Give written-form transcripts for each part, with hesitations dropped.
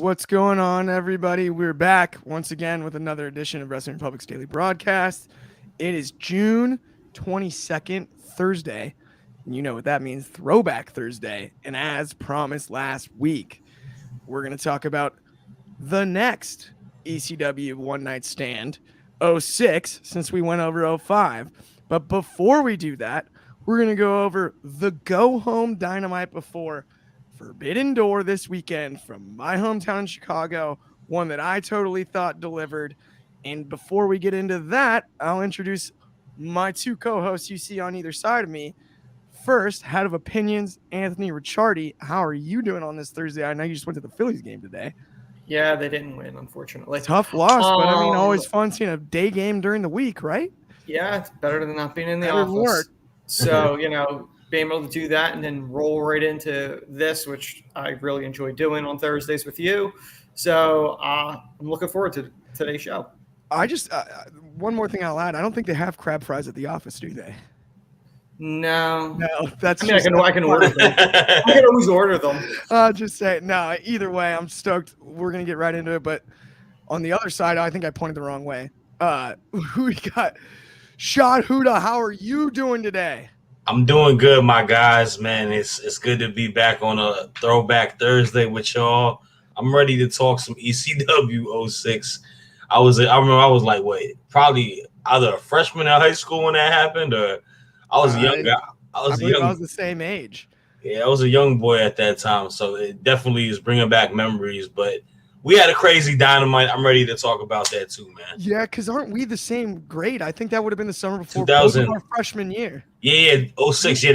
What's going on, everybody? We're back once again with another edition of Wrestling Republic's Daily Broadcast. It is June 22nd, Thursday. And you know what that means, Throwback Thursday. And as promised last week, we're going to talk about the next ECW One Night Stand, 06, since we went over 05. But before we do that, we're going to go over the go-home Dynamite before Forbidden Door this weekend from my hometown in Chicago, one that I totally thought delivered. And before we get into that, I'll introduce my two co-hosts you see on either side of me. First, Head of Opinions, Anthony Ricciardi. How are you doing on this Thursday? I know you just went to the Phillies game today. Yeah, they didn't win, unfortunately. Tough loss, but I mean, always fun seeing a day game during the week, right? Yeah, it's better than not being in the office. So, being able to do that and then roll right into this, which I really enjoy doing on Thursdays with you. So I'm looking forward to today's show. I just, one more thing I'll add. I don't think they have crab fries at the office, do they? No, that's. I mean, I can order them. I can always order them. I'll just say no. Either way, I'm stoked. We're gonna get right into it. But on the other side, I think I pointed the wrong way. We got Shot Huda. How are you doing today? I'm doing good, my guys. Man, it's good to be back on a Throwback Thursday with y'all. I'm ready to talk some ECW 06. I remember I was like, probably either a freshman in high school when that happened, or I was a young guy. I was the same age. Yeah, I was a young boy at that time, so it definitely is bringing back memories. But we had a crazy Dynamite. I'm ready to talk about that too, man. Yeah, because aren't we the same grade? I think that would have been the summer before 2000, our freshman year. Yeah, 06. Yeah,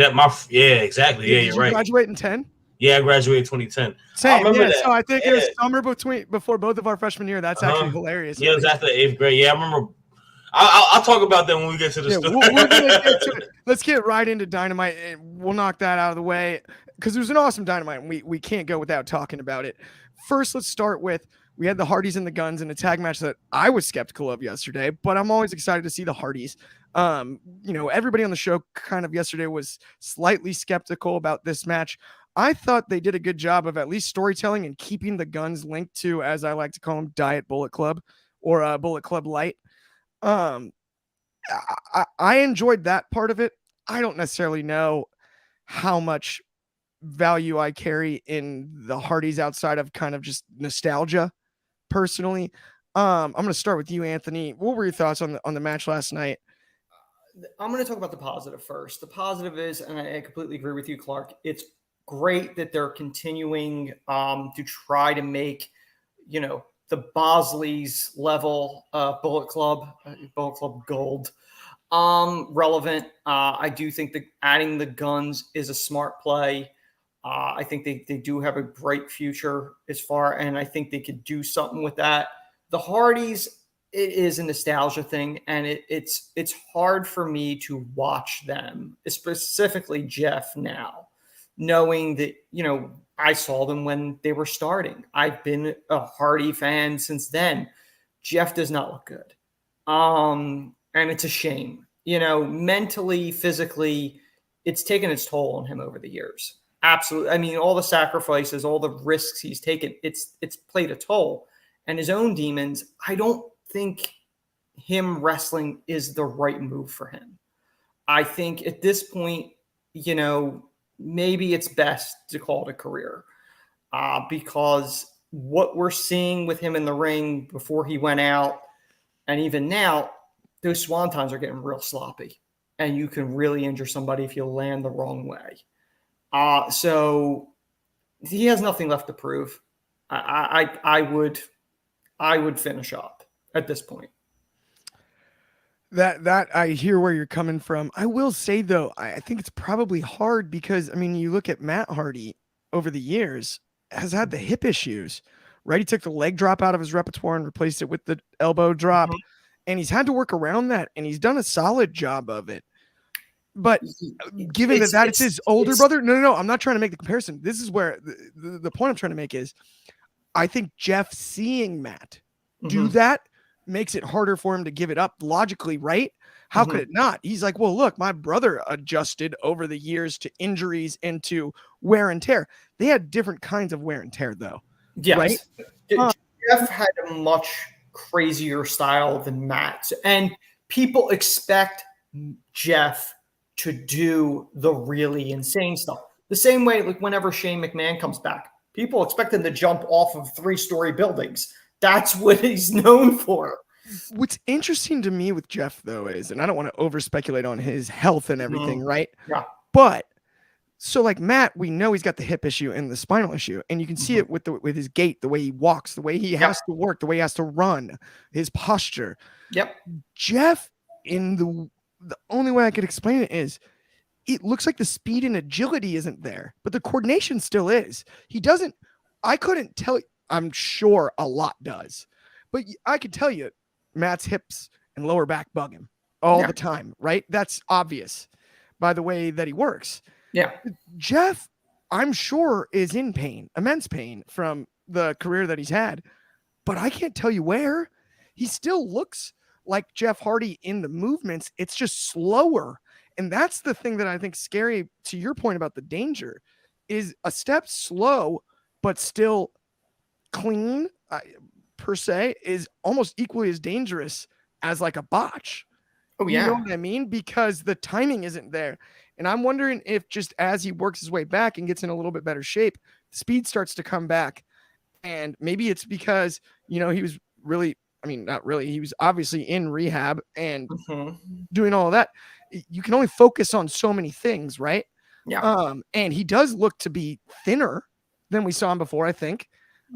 exactly. Yeah, you're right. Did you graduate in 10? Yeah, I graduated 2010. Same. I remember that. So I think it was summer before both of our freshman year. That's actually hilarious. Yeah, it was after 8th grade. Yeah, I remember. I'll talk about that when we get to the story. We're gonna get to it. Let's get right into Dynamite, and we'll knock that out of the way because it was an awesome Dynamite, and we can't go without talking about it. First, let's start with we had the Hardys and the Guns in a tag match that I was skeptical of yesterday, but I'm always excited to see the Hardys. Everybody on the show kind of yesterday was slightly skeptical about this match. I thought they did a good job of at least storytelling and keeping the Guns linked to, as I like to call them, Diet Bullet Club or Bullet Club Light. I enjoyed that part of it. I don't necessarily know how much value I carry in the Hardys outside of kind of just nostalgia personally. I'm going to start with you, Anthony. What were your thoughts on the match last night? I'm going to talk about the positive first. The positive is, and I completely agree with you, Clark, it's great that they're continuing to try to make, the Bosley's level Bullet Club Gold relevant. I do think that adding the Guns is a smart play. I think they do have a bright future and I think they could do something with that. The Hardys, it is a nostalgia thing, and it's hard for me to watch them, specifically Jeff now, knowing that, I saw them when they were starting. I've been a Hardy fan since then. Jeff does not look good. And it's a shame. Mentally, physically, it's taken its toll on him over the years. Absolutely. I mean, all the sacrifices, all the risks he's taken, it's played a toll. And his own demons, I don't think him wrestling is the right move for him. I think at this point, maybe it's best to call it a career because what we're seeing with him in the ring before he went out and even now, those swantons are getting real sloppy and you can really injure somebody if you land the wrong way. So he has nothing left to prove. I would finish up at this point. That I hear where you're coming from. I will say though, I think it's probably hard because you look at Matt Hardy over the years has had the hip issues, right? He took the leg drop out of his repertoire and replaced it with the elbow drop, and he's had to work around that, and he's done a solid job of it. But given that it's his older brother, no, I'm not trying to make the comparison. This is where the point I'm trying to make is, I think Jeff seeing Matt do that makes it harder for him to give it up logically, right? How could it not? He's like, well, look, my brother adjusted over the years to injuries and to wear and tear. They had different kinds of wear and tear, though. Yes. Right? Jeff had a much crazier style than Matt. And people expect Jeff to do the really insane stuff. The same way, like whenever Shane McMahon comes back, people expect him to jump off of 3-story buildings. That's what he's known for. What's interesting to me with Jeff, though, is, and I don't want to over speculate on his health and everything, right? Yeah. But so like Matt, we know he's got the hip issue and the spinal issue, and you can see it with his gait, the way he walks, the way he has to work, the way he has to run, his posture. Yep. Jeff, in the only way I could explain it is, it looks like the speed and agility isn't there, but the coordination still is. He doesn't. I couldn't tell you. I'm sure a lot does, but I could tell you, Matt's hips and lower back bug him all the time, right? That's obvious by the way that he works. Yeah. Jeff, I'm sure, is in pain, immense pain from the career that he's had, but I can't tell you where. He still looks like Jeff Hardy in the movements. It's just slower. And that's the thing that I think scary, to your point about the danger, is a step slow, but still clean, per se, is almost equally as dangerous as like a botch. Oh, yeah. You know what I mean? Because the timing isn't there. And I'm wondering if just as he works his way back and gets in a little bit better shape, speed starts to come back. And maybe it's because, he was really, not really, he was obviously in rehab and doing all of that. You can only focus on so many things, right? Yeah. And he does look to be thinner than we saw him before, I think.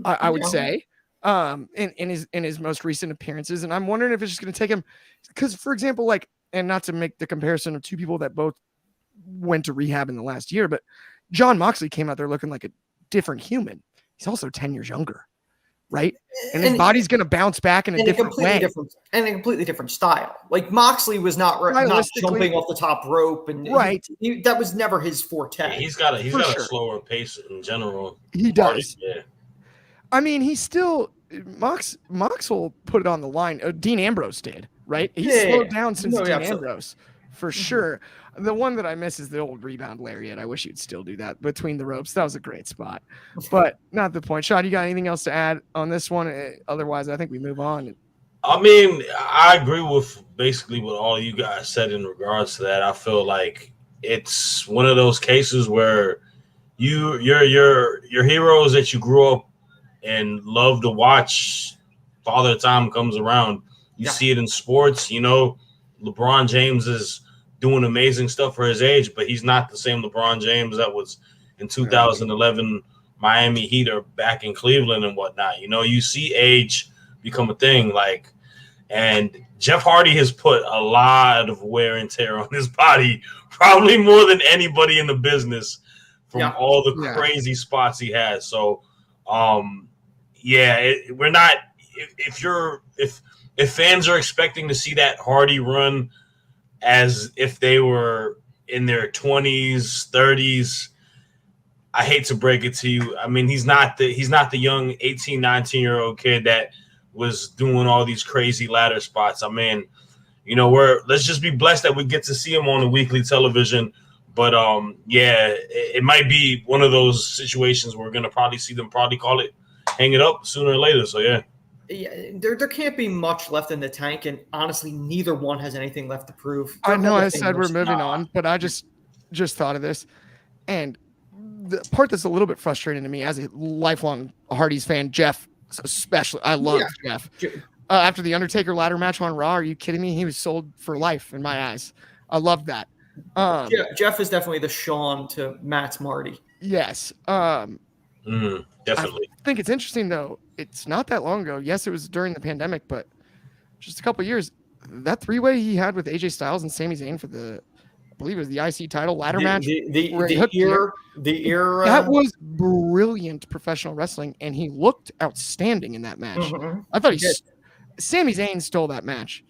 I would say. In his most recent appearances. And I'm wondering if it's just going to take him, because, for example, like, and not to make the comparison of two people that both went to rehab in the last year, but John Moxley came out there looking like a different human. He's also 10 years younger, right? And his body's going to bounce back in a different way. And a completely different style. Like Moxley was not jumping off the top rope, and right. That was never his forte. Yeah, he's got a slower pace in general. He does. Yeah. He's still Mox will put it on the line. Dean Ambrose did, right? He's slowed down since Dean Ambrose, for sure. The one that I miss is the old rebound lariat. I wish you'd still do that between the ropes. That was a great spot, but not the point. Sean, you got anything else to add on this one? Otherwise, I think we move on. I agree with basically what all you guys said in regards to that. I feel like it's one of those cases where your heroes that you grew up and love to watch, Father Time comes around. You see it in sports. LeBron James is doing amazing stuff for his age, but he's not the same LeBron James that was in 2011 Miami Heat or back in Cleveland and whatnot. You see age become a thing, and Jeff Hardy has put a lot of wear and tear on his body, probably more than anybody in the business from all the crazy spots he has. So, we're not, if fans are expecting to see that Hardy run as if they were in their 20s, 30s, I hate to break it to you. He's not the young 18, 19-year-old kid that was doing all these crazy ladder spots. Let's just be blessed that we get to see him on the weekly television. But it might be one of those situations where we're gonna probably see them call it hang it up sooner or later. So yeah. Yeah, there can't be much left in the tank, and honestly, neither one has anything left to prove. I know I said we're moving on, but I just thought of this, and the part that's a little bit frustrating to me as a lifelong Hardy's fan, Jeff especially. I love Jeff. After the Undertaker ladder match on Raw, are you kidding me? He was sold for life in my eyes. I love that. Jeff is definitely the Shawn to Matt's Marty. Yes. Definitely. I think it's interesting, though. It's not that long ago. Yes, it was during the pandemic, but just a couple of years. That three-way he had with AJ Styles and Sami Zayn for I believe it was the IC title ladder match. The era. That was brilliant professional wrestling, and he looked outstanding in that match. Mm-hmm. I thought Sami Zayn stole that match,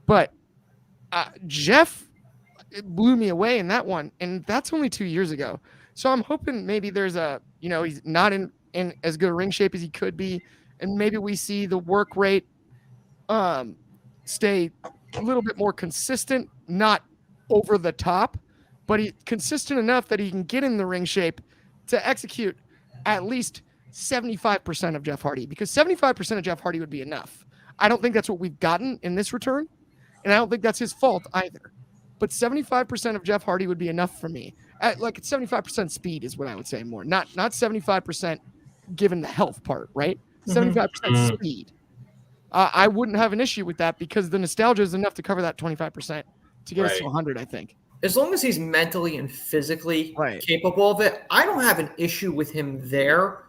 but Jeff blew me away in that one, and that's only 2 years ago. So I'm hoping maybe there's he's not in as good a ring shape as he could be, and maybe we see the work rate stay a little bit more consistent, not over the top, but he's consistent enough that he can get in the ring shape to execute at least 75% of Jeff Hardy, because 75% of Jeff Hardy would be enough. I don't think that's what we've gotten in this return, and I don't think that's his fault either. But 75% of Jeff Hardy would be enough for me. Like 75% speed is what I would say more. Not 75% given the health part, right? 75% speed. I wouldn't have an issue with that because the nostalgia is enough to cover that 25% to get us to 100, I think. As long as he's mentally and physically capable of it, I don't have an issue with him there.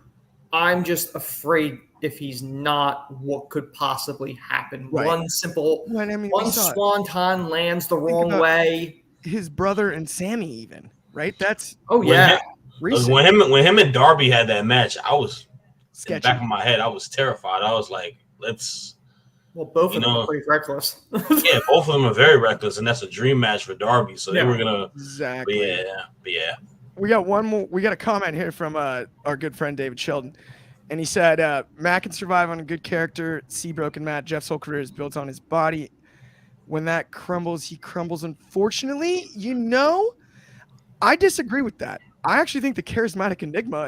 I'm just afraid if he's not, what could possibly happen. One simple, one swanton lands the wrong way. His brother and Sammy even, right? That's when him and Darby had that match, I was sketchy. In the back of my head, I was terrified. I was like, well, both of them are pretty reckless. Yeah, both of them are very reckless, and that's a dream match for Darby. So they were gonna exactly. But yeah. We got one more. We got a comment here from our good friend David Sheldon, and he said, "Matt can survive on a good character. See broken Matt. Jeff's whole career is built on his body. When that crumbles, he crumbles. Unfortunately, I disagree with that. I actually think the charismatic Enigma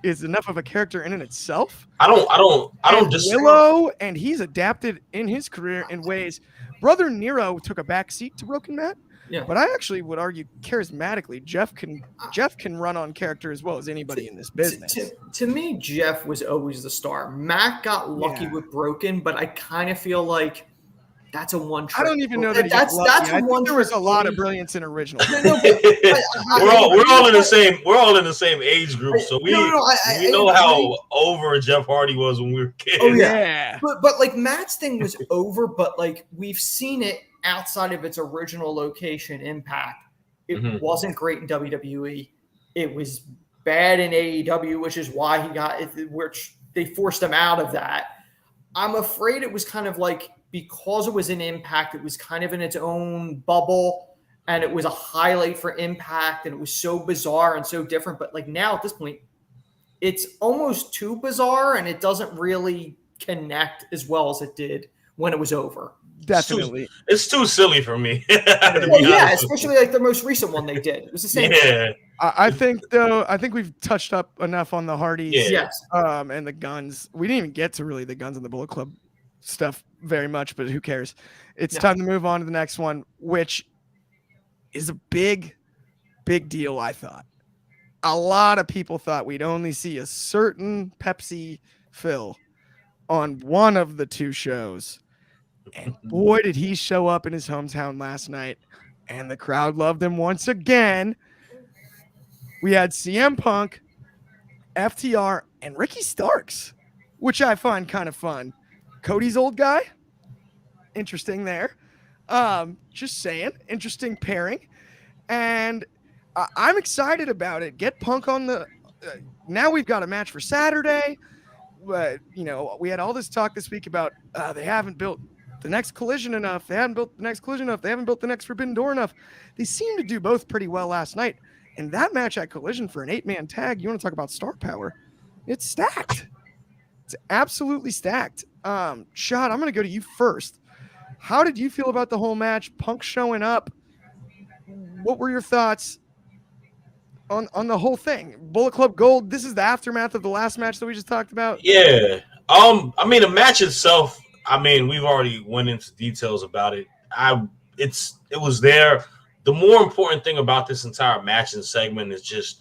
is enough of a character in and itself. I don't disagree. Willow, and he's adapted in his career in ways. Brother Nero took a back seat to Broken Matt. Yeah. But I actually would argue charismatically, Jeff can run on character as well as anybody in this business. To me, Jeff was always the star. Matt got lucky with Broken, but I kind of feel like that's a one trick. I don't even know that that's there was a lot of brilliance in original. We're all in the same age group, so we know how over Jeff Hardy was when we were kids. Oh yeah. But like Matt's thing was over, but like we've seen it outside of its original location, Impact. It wasn't great in WWE. It was bad in AEW, which is why which they forced him out of that. I'm afraid it was kind of like, because it was an Impact, it was kind of in its own bubble, and it was a highlight for Impact, and it was so bizarre and so different. But like now at this point, it's almost too bizarre, and it doesn't really connect as well as it did when it was over. Definitely. It's too silly for me. Especially like the most recent one they did. It was the same thing. I think we've touched up enough on the Hardys and the Guns. We didn't even get to really the Guns and the Bullet Club stuff very much, but who cares? It's time to move on to the next one, which is a big deal. I thought a lot of people thought we'd only see a certain Pepsi Phil on one of the two shows, and boy did he show up in his hometown last night, and the crowd loved him once again. We had CM Punk, FTR, and Ricky Starks, which I find kind of fun. Cody's old guy. Interesting there. Just saying. Interesting pairing. And I'm excited about it. Get Punk on the... now we've got a match for Saturday. But, we had all this talk this week about they haven't built the next Collision enough. They haven't built the next Collision enough. They haven't built the next Forbidden Door enough. They seem to do both pretty well last night. And that match at Collision for an 8-man tag, you want to talk about star power? It's stacked. It's absolutely stacked. Shad, I'm going to go to you first. How did you feel about the whole match? Punk showing up. What were your thoughts on the whole thing? Bullet Club Gold. This is the aftermath of the last match that we just talked about. Yeah. The match itself, we've already went into details about it. It was there. The more important thing about this entire match and segment is just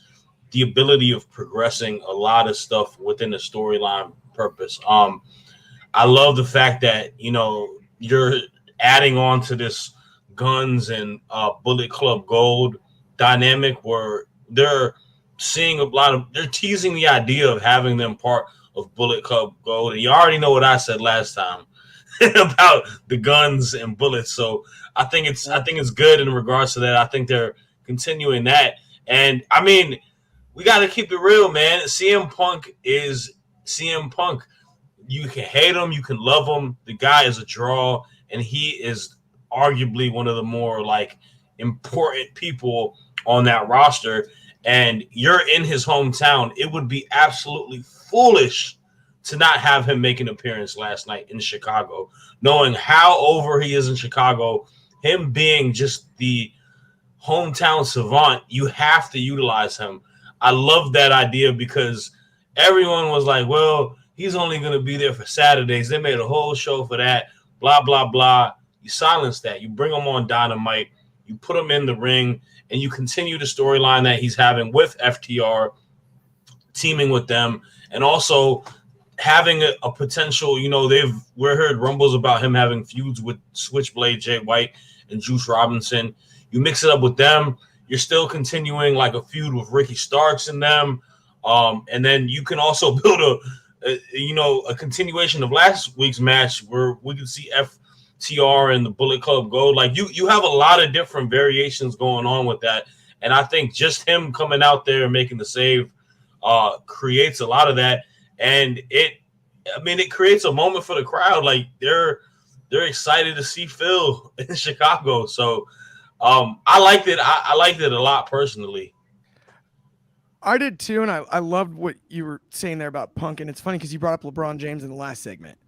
the ability of progressing a lot of stuff within the storyline purpose. I love the fact that, you're adding on to this Guns and Bullet Club Gold dynamic where they're seeing they're teasing the idea of having them part of Bullet Club Gold. And you already know what I said last time about the Guns and Bullets. So I think it's good in regards to that. I think they're continuing that. And we got to keep it real, man. CM Punk is CM Punk. You can hate him, you can love him. The guy is a draw, and he is arguably one of the more important people on that roster. And you're in his hometown. It would be absolutely foolish to not have him make an appearance last night in Chicago, knowing how over he is in Chicago. Him being just the hometown savant, you have to utilize him. I love that idea because everyone was like, well, he's only going to be there for Saturdays. They made a whole show for that, blah, blah, blah. You silence that. You bring him on Dynamite. You put him in the ring, and you continue the storyline that he's having with FTR, teaming with them, and also having a potential, we heard rumbles about him having feuds with Switchblade Jay White and Juice Robinson. You mix it up with them, you're still continuing like a feud with Ricky Starks and them. And then you can also build a continuation of last week's match where we could see FTR and the Bullet Club go. Like you have a lot of different variations going on with that. And I think just him coming out there and making the save creates a lot of that. And it creates a moment for the crowd. Like they're excited to see Phil in Chicago. So I liked it. I liked it a lot personally. I did too, and I loved what you were saying there about Punk. And it's funny because you brought up LeBron James in the last segment.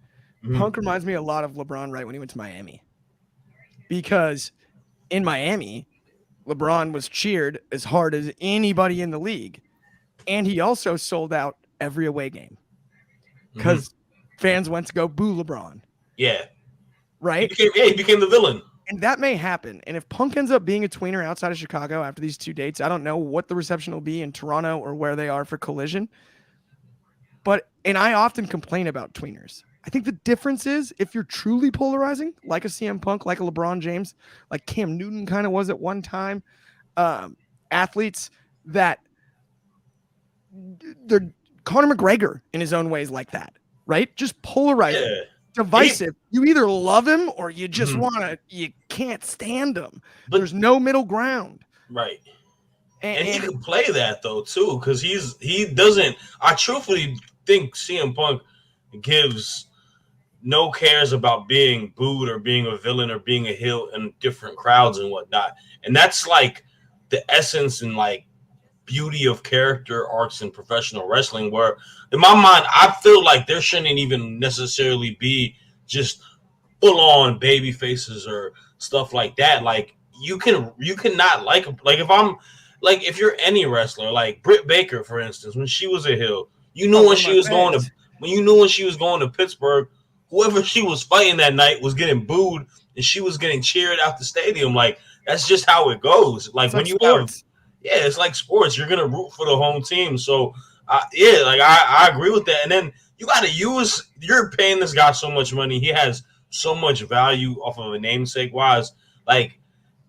Mm-hmm. Punk reminds me a lot of LeBron right when he went to Miami. Because in Miami, LeBron was cheered as hard as anybody in the league. And he also sold out every away game. Because fans went to go boo LeBron. Yeah. Right? He became the villain. And that may happen. And if Punk ends up being a tweener outside of Chicago after these 2 dates, I don't know what the reception will be in Toronto or where they are for Collision. And I often complain about tweeners. I think the difference is if you're truly polarizing, like a CM Punk, like a LeBron James, like Cam Newton kind of was at one time, athletes that they're Conor McGregor in his own ways like that, right? Just polarizing. Yeah. Divisive. You either love him or you just you can't stand him. But there's no middle ground. Right. And he can play that though too, because he doesn't. I truthfully think CM Punk gives no cares about being booed or being a villain or being a heel in different crowds and whatnot. And that's like the essence and like beauty of character arcs in professional wrestling, where in my mind I feel like there shouldn't even necessarily be just full on baby faces or stuff like that. Like you cannot like if you're any wrestler, like Britt Baker for instance, when she was a heel, when she was going to Pittsburgh, whoever she was fighting that night was getting booed and she was getting cheered out the stadium. Like that's just how it goes. Like when you sports. Yeah, it's like sports. You're gonna root for the home team. So, I agree with that. And then you got to you're paying this guy so much money. He has so much value off of a namesake wise. Like,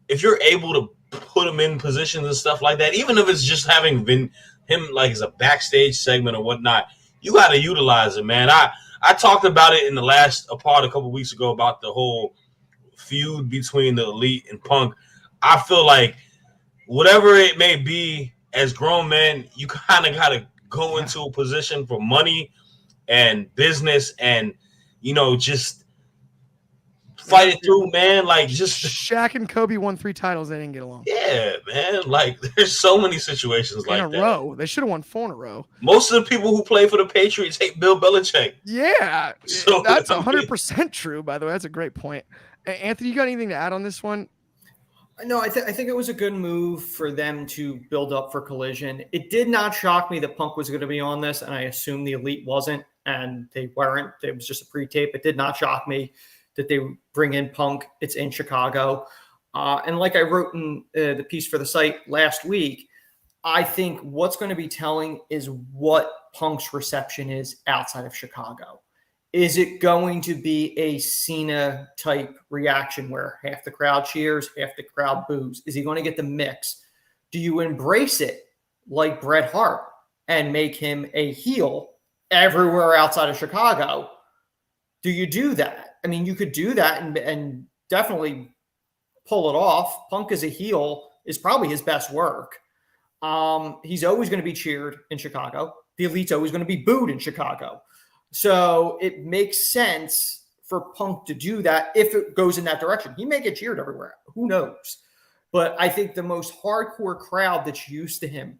if you're able to put him in positions and stuff like that, even if it's just having been him like as a backstage segment or whatnot, you got to utilize it, man. I talked about it in the last pod a couple weeks ago about the whole feud between the Elite and Punk. I feel like whatever it may be, as grown men, you kind of got to go into a position for money and business and, just fight it through, man. Like, just Shaq and Kobe won 3 titles. They didn't get along. Yeah, man. Like, there's so many situations like that. In a row. They should have won 4 in a row. Most of the people who play for the Patriots hate Bill Belichick. Yeah. So, that's 100% true, by the way. That's a great point. Anthony, you got anything to add on this one? No, I think it was a good move for them to build up for Collision. It did not shock me that Punk was going to be on this, and I assumed the Elite wasn't, and they weren't. It was just a pre-tape. It did not shock me that they bring in Punk. It's in Chicago. And like I wrote in the piece for the site last week, I think what's going to be telling is what Punk's reception is outside of Chicago. Is it going to be a Cena type reaction where half the crowd cheers, half the crowd boos? Is he going to get the mix? Do you embrace it like Bret Hart and make him a heel everywhere outside of Chicago? Do you do that? I mean, you could do that and definitely pull it off. Punk as a heel is probably his best work. He's always going to be cheered in Chicago. The Elite's always going to be booed in Chicago. So it makes sense for Punk to do that if it goes in that direction. He may get cheered everywhere. Who knows? But I think the most hardcore crowd that's used to him,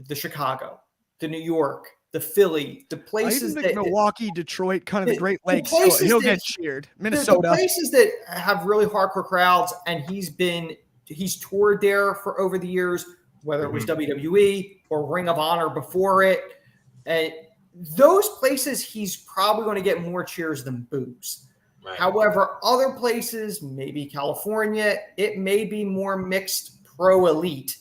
the Chicago, the New York, the Philly, the places that Milwaukee, Detroit, kind of the Great Lakes, he'll get cheered. Minnesota. The places that have really hardcore crowds, and he's toured there for over the years, whether it was WWE or Ring of Honor before it. those places he's probably going to get more cheers than boos. Right. However, other places, maybe California, it may be more mixed pro elite.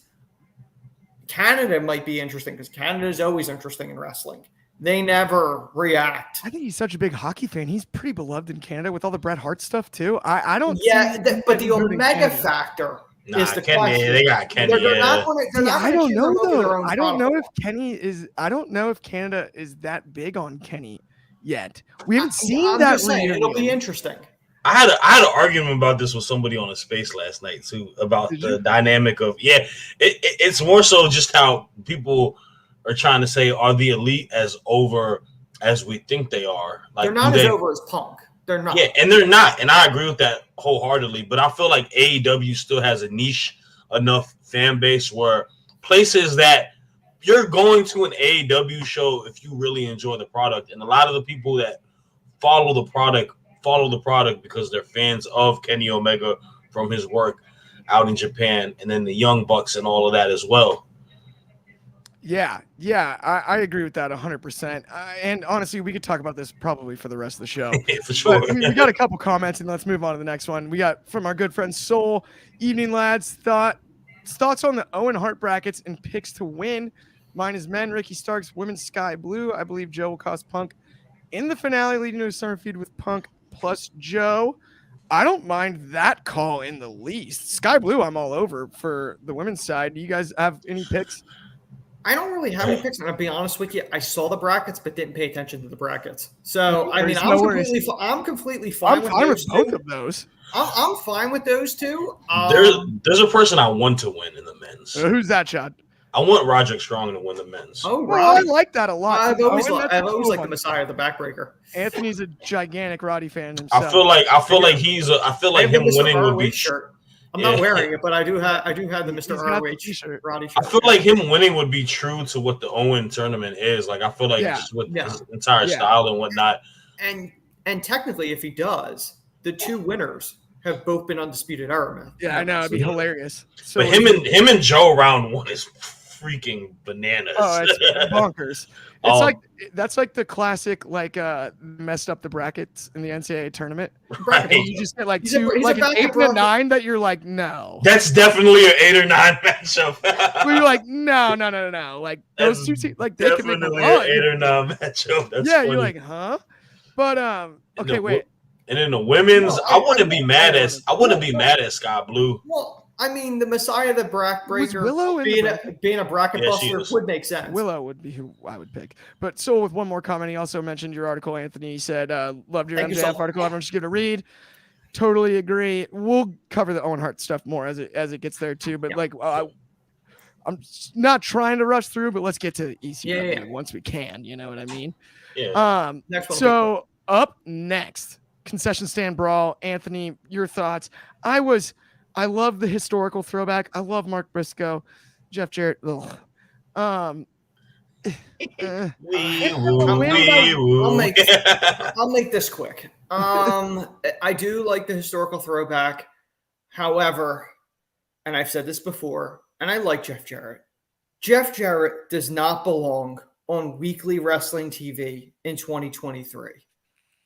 Canada might be interesting because Canada is always interesting in wrestling. They never react. I think he's such a big hockey fan. He's pretty beloved in Canada with all the Bret Hart stuff too. I don't. Yeah, but the Omega factor is the question. They got Kenny. I don't know though. I don't know if Kenny is. I don't know if Canada is that big on Kenny yet. We haven't seen that. It'll be interesting. I had an argument about this with somebody on a space last night too about the dynamic of it's more so just how people are trying to say, are the elite as over as we think they are? Like, they're not as over as Punk. They're not. Yeah, and they're not. And I agree with that wholeheartedly. But I feel like AEW still has a niche enough fan base where places that you're going to an AEW show if you really enjoy the product. And a lot of the people that follow the product because they're fans of Kenny Omega from his work out in Japan, and then the Young Bucks and all of that as well. Yeah, I agree with that 100%. And honestly, we could talk about this probably for the rest of the show. For sure. But we got a couple comments, and let's move on to the next one. We got from our good friend Soul. Evening, lads. Thoughts on the Owen Hart brackets and picks to win. Mine is men, Ricky Starks, women's Sky Blue. I believe Joe will cost Punk in the finale, leading to a summer feud with Punk plus Joe. I don't mind that call in the least. Sky Blue, I'm all over for the women's side. Do you guys have any picks? I don't really have any picks. I'm going to be honest with you. I saw the brackets, but didn't pay attention to the brackets. So, I mean, I'm completely fine with both of those. I'm fine with those two. There's a person I want to win in the men's. Who's that, Chad? I want Roderick Strong to win the men's. Oh, well, I like that a lot. I've always liked the Messiah, the backbreaker. Anthony's a gigantic Roddy fan himself. I feel like him winning would be. Shirt. I'm not wearing it, but I do have the Mr. ROH Roddy shirt. I feel like him winning would be true to what the Owen tournament is. Like, I feel like just with his entire style and whatnot. And technically, if he does, the two winners have both been undisputed era. Yeah, I know, it'd be hilarious. So but him and Joe round one is freaking bananas. Oh, it's bonkers. It's that's like the classic messed up the brackets in the NCAA tournament. Right. You just get like an 8 and a 9 that you're like, no. That's definitely an 8 or 9 matchup. Where you're like, no. Like those two teams, like they can make a run. 8 or 9 matchup. That's funny. You're like, huh? But okay, wait. And in the women's, I wouldn't be mad at Sky Blue. Well, I mean, the Messiah, the backbreaker, being a bracket buster would make sense. Willow would be who I would pick. But Soul, with one more comment, he also mentioned your article, Anthony. He said, loved your MJF article. Everyone should give it a read. Totally agree. We'll cover the Owen Hart stuff more as it gets there too. But I'm not trying to rush through, but let's get to ECW once we can. You know what I mean? Yeah. So up next, concession stand brawl. Anthony, your thoughts? I love the historical throwback. I love Mark Briscoe, Jeff Jarrett. I'll make this quick. I do like the historical throwback. However, and I've said this before, and I like Jeff Jarrett. Jeff Jarrett does not belong on weekly wrestling TV in 2023.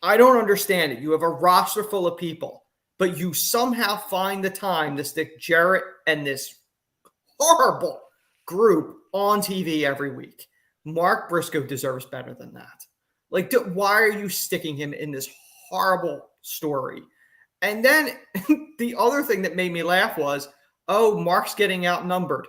I don't understand it. You have a roster full of people, but you somehow find the time to stick Jarrett and this horrible group on TV every week. Mark Briscoe deserves better than that. Like, why are you sticking him in this horrible story? And then the other thing that made me laugh was, Mark's getting outnumbered.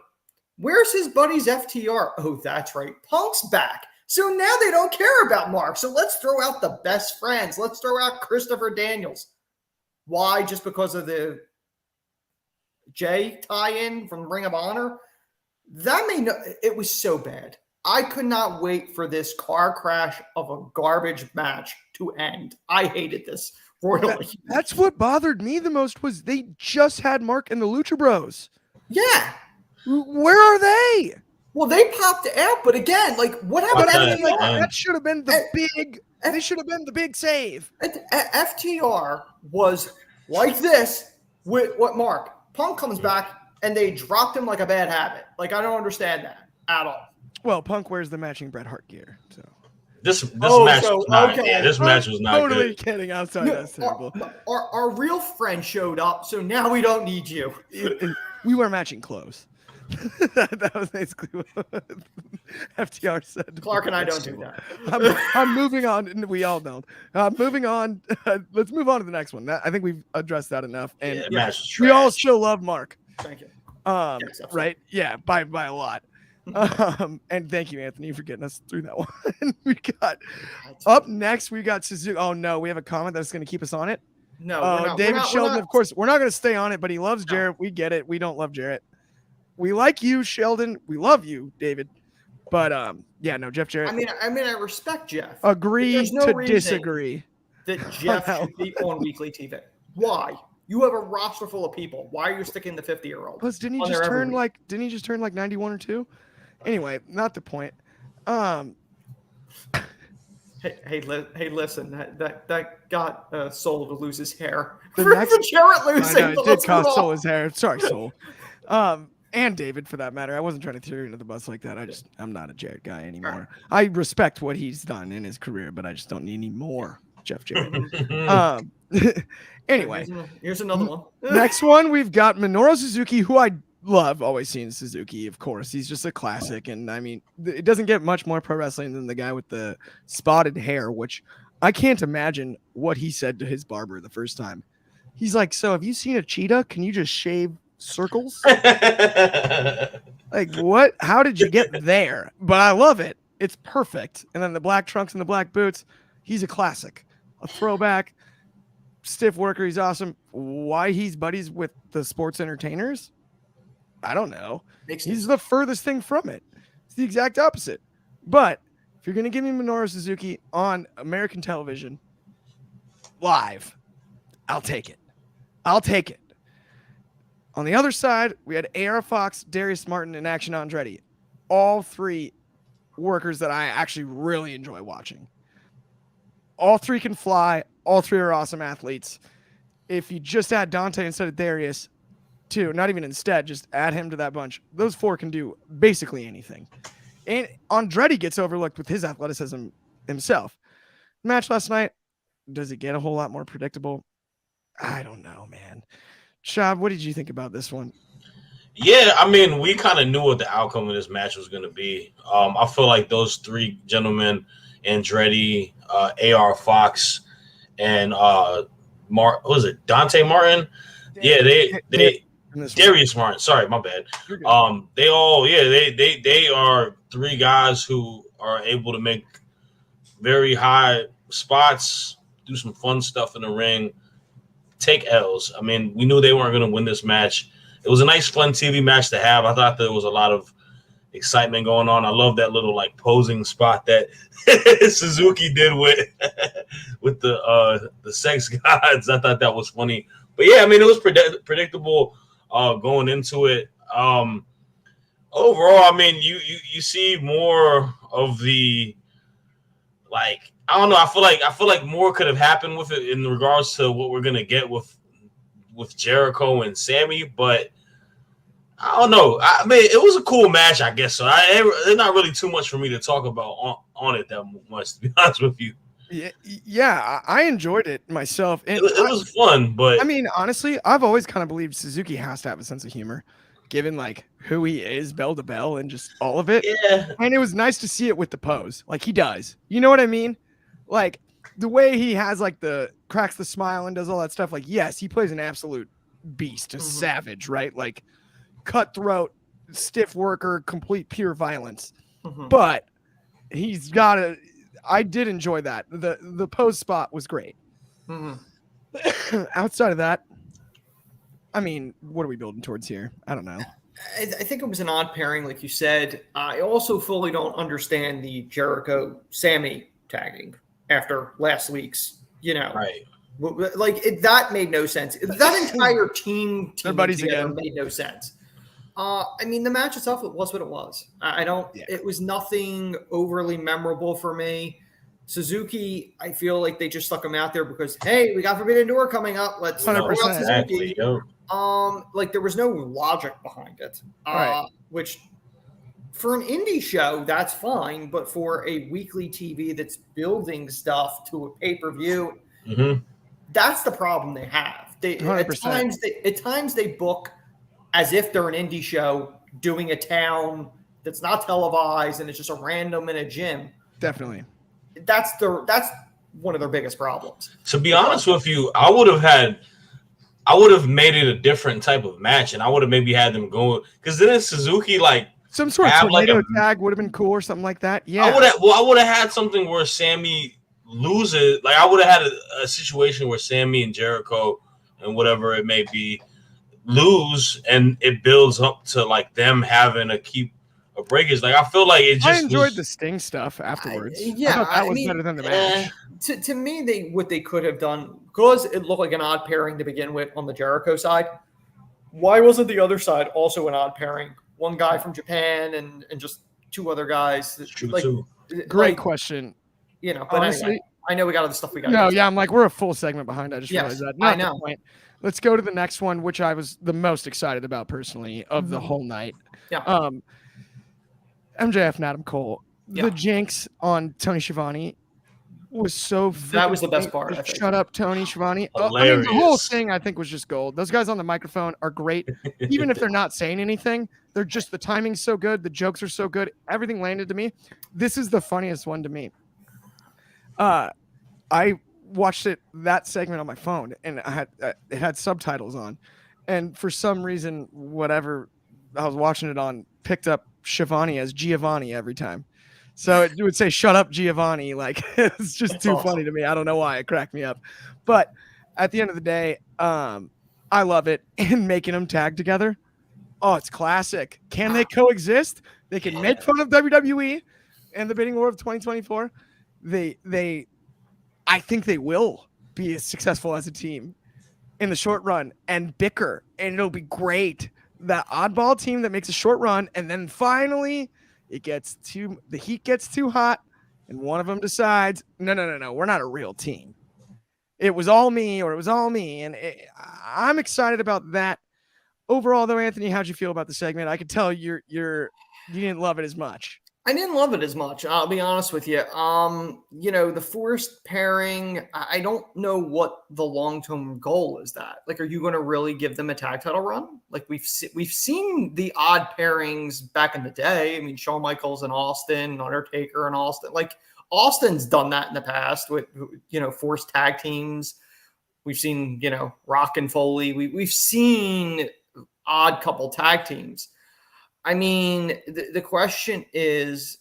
Where's his buddy's FTR? Oh, that's right. Punk's back. So now they don't care about Mark. So let's throw out the best friends. Let's throw out Christopher Daniels. Why? Just because of the Jay tie-in from Ring of Honor? It was so bad. I could not wait for this car crash of a garbage match to end. I hated this royally. That's what bothered me the most was they just had Mark and the Lucha Bros. Yeah. Where are they? Well, they popped out, but again, what happened? That should have been the big. They should have been the big save. FTR was like this with what Mark. Punk comes back and they dropped him like a bad habit. I don't understand that at all. Well, Punk wears the matching Bret Hart gear, so This match so, was not. okay. Yeah, this match was not totally good. kidding. I'm sorry, that's terrible. Our real friend showed up, so now we don't need you. We wear matching clothes. That was basically what FTR said. Clark and I don't do that. I'm moving on. We all don't. Moving on. Let's move on to the next one. I think we've addressed that enough. And Yeah, match was we all trash. still love Mark. Thank you. Yes, right? Yeah, by a lot. And thank you, Anthony, for getting us through that one. We got up next. We got Suzuki. Oh no, we have a comment that's going to keep us on it. No, David Sheldon. Of course, we're not going to stay on it, but he loves Jarrett. We get it. We don't love Jarrett. We like you, Sheldon. We love you, David. But yeah, no, Jeff Jarrett. I mean, I respect Jeff. Agree to disagree. That Jeff should be on weekly TV. Why? You have a roster full of people. Why are you sticking the 50-year-old? Plus, didn't he just turn like 91 or 2? Anyway, not the point. Hey, listen, that got Soul to lose his hair. The for next Jarrett losing. I know, it did cost Soul his hair. Sorry, Soul. And David, for that matter. I wasn't trying to throw you into the bus like that. I'm not a Jarrett guy anymore. Right. I respect what he's done in his career, but I just don't need any more Jeff Jarrett. Anyway, here's another one. Next one, we've got Minoru Suzuki, who I love, always seeing Suzuki, of course. He's just a classic. And I mean, it doesn't get much more pro wrestling than the guy with the spotted hair, which I can't imagine what he said to his barber the first time. He's like, so have you seen a cheetah? Can you just shave circles? Like, what? How did you get there? But I love it. It's perfect. And then the black trunks and the black boots. He's a classic, a throwback, stiff worker. He's awesome. Why he's buddies with the sports entertainers? I don't know. He's the furthest thing from it. It's the exact opposite. But if you're going to give me Minoru Suzuki on American television live, I'll take it. I'll take it. On the other side, we had A.R. Fox, Darius Martin, and Action Andretti. All three workers that I actually really enjoy watching. All three can fly. All three are awesome athletes. If you just add Dante instead of Darius, too, not even instead, just add him to that bunch. Those four can do basically anything. And Andretti gets overlooked with his athleticism himself. Match last night, does it get a whole lot more predictable? I don't know, man. Shab, what did you think about this one? Yeah, I mean, we kind of knew what the outcome of this match was going to be. I feel like those three gentlemen, Andretti, A.R. Fox, and Dante Martin? Yeah, they Darius Martin. Sorry, my bad. They are three guys who are able to make very high spots, do some fun stuff in the ring, take L's. I mean, we knew they weren't going to win this match. It was a nice, fun TV match to have. I thought there was a lot of excitement going on. I love that little like posing spot that Suzuki did with the sex gods. I thought that was funny. But yeah, I mean, it was predictable going into it. Overall, I mean, you see more of the like. I don't know. I feel like more could have happened with it in regards to what we're gonna get with Jericho and Sammy, but I don't know. I mean, it was a cool match, I guess. So there's not really too much for me to talk about on it that much, to be honest with you. Yeah, I enjoyed it myself. And it was fun, but I mean, honestly, I've always kind of believed Suzuki has to have a sense of humor, given like who he is, bell to bell, and just all of it. Yeah. And it was nice to see it with the pose, like he does. You know what I mean? Like the way he has like the cracks the smile and does all that stuff. Like, yes, he plays an absolute beast, a savage, right? Like cutthroat, stiff worker, complete pure violence. But he's got a. I did enjoy that. The pose spot was great. Outside of that, I mean, what are we building towards here? I don't know. I think it was an odd pairing, like you said. I also fully don't understand the Jericho-Sammy tagging after last week's, right. Like that made no sense. That entire team buddies together again made no sense. I mean, the match itself, it was what it was. It was nothing overly memorable for me. Suzuki, I feel like they just stuck him out there because, hey, we got Forbidden Door coming up. Let's 100%. Exactly. Like there was no logic behind it, right. which for an indie show, that's fine. But for a weekly TV that's building stuff to a pay-per-view, that's the problem they have. They 100%. at times they book as if they're an indie show doing a town that's not televised and it's just a random in a gym. Definitely. That's one of their biggest problems. To be honest with you, I would have made it a different type of match, and I would have maybe had them go because then Suzuki like some sort of tornado tag would have been cool or something like that. Yeah, I would have had something where Sammy loses. Like I would have had a situation where Sammy and Jericho and whatever it may be lose, and it builds up to like them having to keep a breakage. Like I feel like it just. I enjoyed the Sting stuff afterwards. Yeah, I thought was better than the match. To me, what they could have done, because it looked like an odd pairing to begin with on the Jericho side. Why wasn't the other side also an odd pairing? One guy from Japan and just two other guys. Great question. You know, but honestly, anyway, I know we got other stuff we got. No, yeah, I'm like we're a full segment behind. I just realized that. I know. Let's go to the next one, which I was the most excited about personally of the whole night. Yeah. MJF and Adam Cole. Yeah. The jinx on Tony Schiavone was so that was the best part. I think. Shut up, Tony Schiavone. I mean, the whole thing I think was just gold. Those guys on the microphone are great. Even if they're not saying anything, they're just the timing's so good. The jokes are so good. Everything landed to me. This is the funniest one to me. I watched that segment on my phone, and it had subtitles on, and for some reason, whatever I was watching it on picked up Schiavone as Giovanni every time. So it would say, "Shut up, Giovanni." Like it's just too funny to me. I don't know why it cracked me up, but at the end of the day, I love it. And making them tag together, oh, it's classic. Can they coexist? They can make fun of WWE and the bidding war of 2024. I think they will be as successful as a team in the short run and bicker, and it'll be great. That oddball team that makes a short run, and then finally the heat gets too hot, and one of them decides, no, we're not a real team. It was all me, and I'm excited about that. Overall, though, Anthony, how'd you feel about the segment? I could tell you didn't love it as much. I didn't love it as much. I'll be honest with you. The forced pairing, I don't know what the long-term goal is. That like, are you going to really give them a tag title run? Like we've seen the odd pairings back in the day. I mean, Shawn Michaels and Austin, Undertaker and Austin. Like Austin's done that in the past with forced tag teams. We've seen Rock and Foley. We've seen odd couple tag teams. I mean, the question is,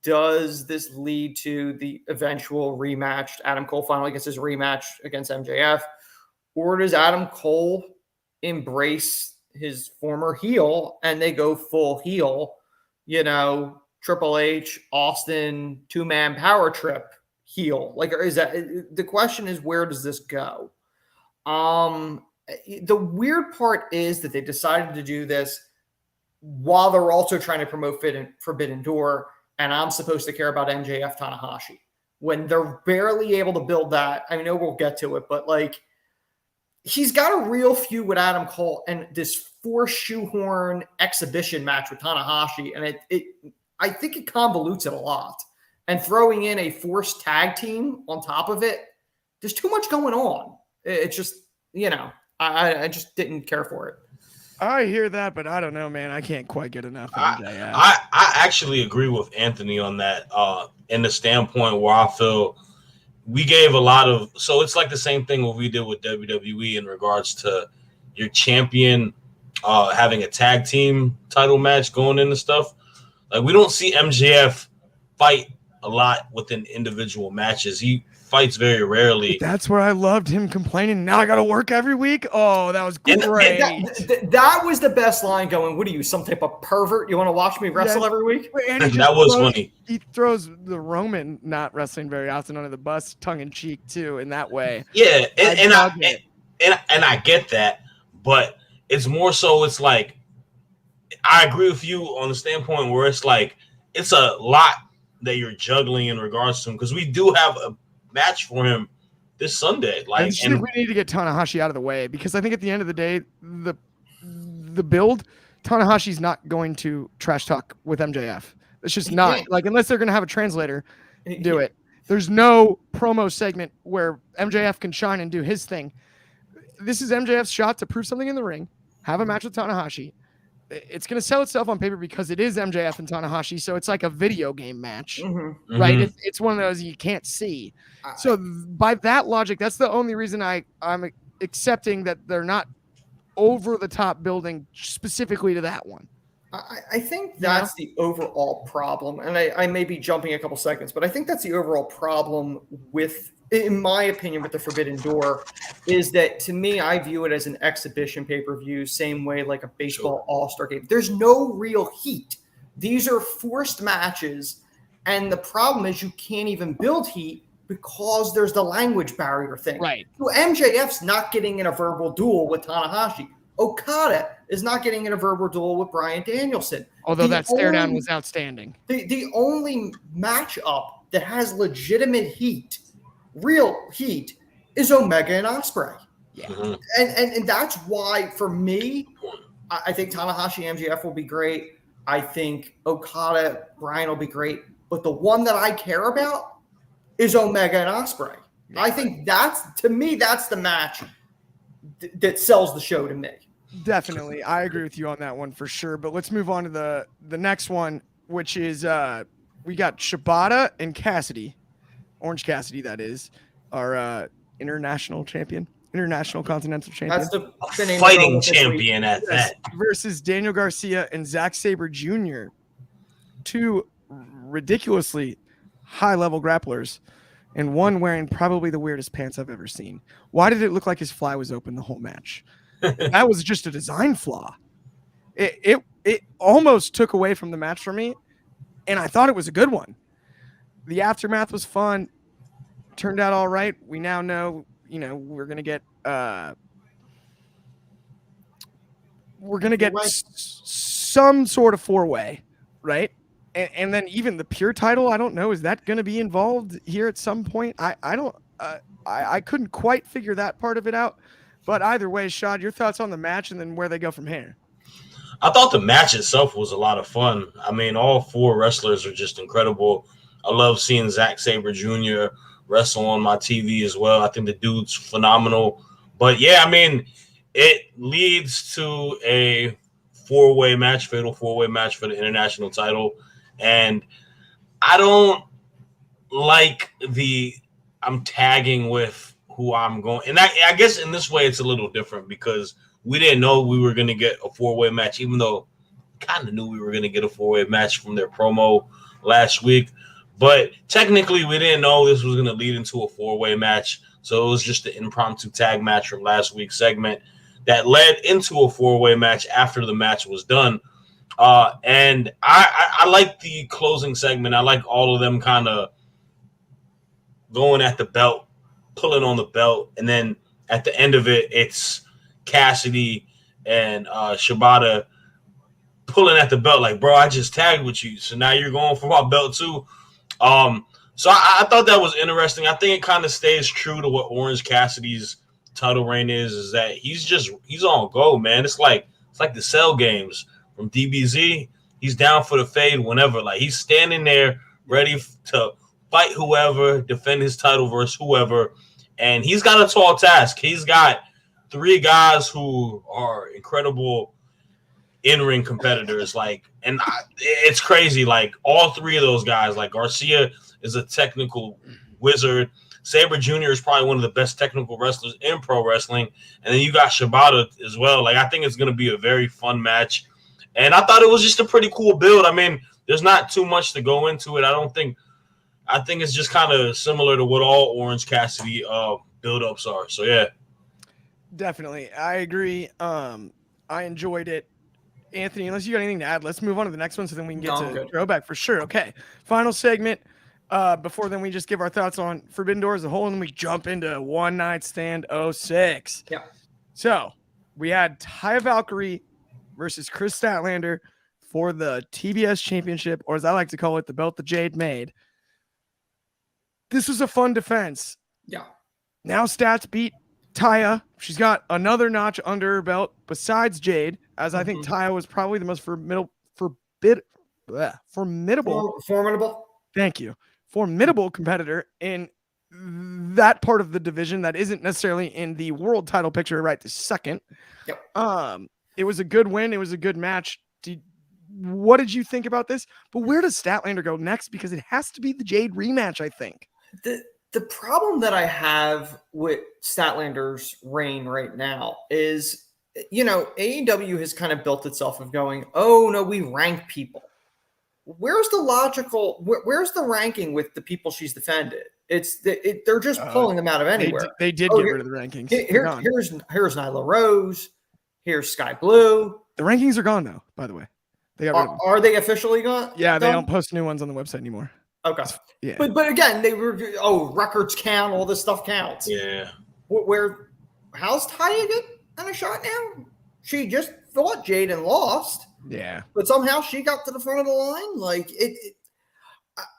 does this lead to the eventual rematch? Adam Cole finally gets his rematch against MJF, or does Adam Cole embrace his former heel and they go full heel? Triple H, Austin, two-man power trip heel. Like, is that the question? Is where does this go? The weird part is that they decided to do this while they're also trying to promote Forbidden Door, and I'm supposed to care about MJF Tanahashi when they're barely able to build that. I know we'll get to it, but like he's got a real feud with Adam Cole and this forced shoehorn exhibition match with Tanahashi, and I think it convolutes it a lot. And throwing in a forced tag team on top of it, there's too much going on. It's just, I just didn't care for it. I hear that, but I don't know, man. I can't quite get enough of MJF. I actually agree with Anthony on that in the standpoint where I feel we gave a lot of – so it's like the same thing what we did with WWE in regards to your champion having a tag team title match going into stuff. Like we don't see MJF fight a lot within individual matches. He fights very rarely. That's where I loved him complaining. Now I got to work every week. Oh, that was great. That was the best line going. What are you, some type of pervert? You want to watch me wrestle every week? That was funny. He throws the Roman not wrestling very often under the bus, tongue in cheek too, in that way. Yeah, and I get that, but it's more so. It's like I agree with you on the standpoint where it's like it's a lot that you're juggling in regards to him because we do have a match for him this Sunday. Like, we need to get Tanahashi out of the way because I think at the end of the day, the build Tanahashi's not going to trash talk with MJF. It's just He not can't. like, unless they're going to have a translator do it. There's no promo segment where MJF can shine and do his thing. This is MJF's shot to prove something in the ring, have a match with Tanahashi. It's going to sell itself on paper because it is MJF and Tanahashi. So it's like a video game match, right? It's one of those you can't see. So by that logic, that's the only reason I'm accepting that they're not over the top building specifically to that one. I think that's the overall problem. And I may be jumping a couple seconds, but I think that's the overall problem with, in my opinion, with the Forbidden Door, is that, to me, I view it as an exhibition pay-per-view, same way like a baseball all-star game. There's no real heat. These are forced matches, and the problem is you can't even build heat because there's the language barrier thing. Right. So MJF's not getting in a verbal duel with Tanahashi. Okada is not getting in a verbal duel with Bryan Danielson. Although that stare down was outstanding. The only matchup that has legitimate heat, real heat, is Omega and Ospreay. Yeah. And that's why, for me, I think Tanahashi MJF will be great. I think Okada Bryan will be great. But the one that I care about is Omega and Ospreay. Yeah. I think that's the match that sells the show to me. Definitely. I agree with you on that one for sure. But let's move on to the next one, which is we got Shibata and Cassidy. Orange Cassidy, that is, our international champion. International Continental Champion. That's the name fighting champion at that. Versus Daniel Garcia and Zack Sabre Jr. Two ridiculously high-level grapplers, and one wearing probably the weirdest pants I've ever seen. Why did it look like his fly was open the whole match? That was just a design flaw. It almost took away from the match for me, and I thought it was a good one. The aftermath was fun. Turned out all right. We now know, we're gonna get some sort of four-way, right? And then even the pure title, I don't know, is that going to be involved here at some point? I couldn't quite figure that part of it out. But either way, Shad, your thoughts on the match and then where they go from here. I thought the match itself was a lot of fun. I mean, all four wrestlers are just incredible. I love seeing Zack Sabre Jr. wrestle on my TV as well. I think the dude's phenomenal. But yeah, I mean, it leads to a four-way match, fatal four-way match for the international title. And I don't like I'm tagging with who I'm going. And I guess in this way, it's a little different because we didn't know we were going to get a four-way match, even though kind of knew we were going to get a four-way match from their promo last week. But technically, we didn't know this was going to lead into a four-way match. So it was just an impromptu tag match from last week's segment that led into a four-way match after the match was done. And I like the closing segment. I like all of them kind of going at the belt, pulling on the belt. And then at the end of it, it's Cassidy and Shibata pulling at the belt like, bro, I just tagged with you. So now you're going for my belt too. So I thought that was interesting. I think it kind of stays true to what Orange Cassidy's title reign is that he's on go, man. It's like the Cell games from DBZ. He's down for the fade whenever. Like, he's standing there ready to fight whoever, defend his title versus whoever. And he's got a tall task. He's got three guys who are incredible in-ring competitors. It's crazy. Like, all three of those guys, like Garcia is a technical wizard. Sabre Jr. is probably one of the best technical wrestlers in pro wrestling. And then you got Shibata as well. Like, I think it's going to be a very fun match. And I thought it was just a pretty cool build. I mean, there's not too much to go into it. I think it's just kind of similar to what all Orange Cassidy build-ups are. So, yeah. Definitely. I agree. I enjoyed it. Anthony, unless you got anything to add, let's move on to the next one so then we can get to Throwback for sure. Okay. Final segment. Before then, we just give our thoughts on Forbidden Door as a whole, and then we jump into One Night Stand 06. Yeah. So we had Taya Valkyrie versus Chris Statlander for the TBS Championship, or as I like to call it, the belt that Jade made. This was a fun defense. Yeah. Now Stats beat Taya, she's got another notch under her belt besides Jade, as I think Taya was probably the most formidable. Thank you. Formidable competitor in that part of the division that isn't necessarily in the world title picture right this second. Yep. It was a good win. It was a good match. What did you think about this? But where does Statlander go next? Because it has to be the Jade rematch, I think. The problem that I have with Statlander's reign right now is, AEW has kind of built itself of going, oh no, we rank people. Where's the ranking with the people she's defended? They're just pulling them out of anywhere. They did get rid of the rankings. Here's Nyla Rose. Here's Sky Blue. The rankings are gone now, by the way. They got rid of them. Are they officially gone? Yeah, they don't post new ones on the website anymore. Okay. Yeah. But again, they were records count, all this stuff counts. Yeah. How's Taya getting a shot now? She just fought Jade and lost. Yeah. But somehow she got to the front of the line. Like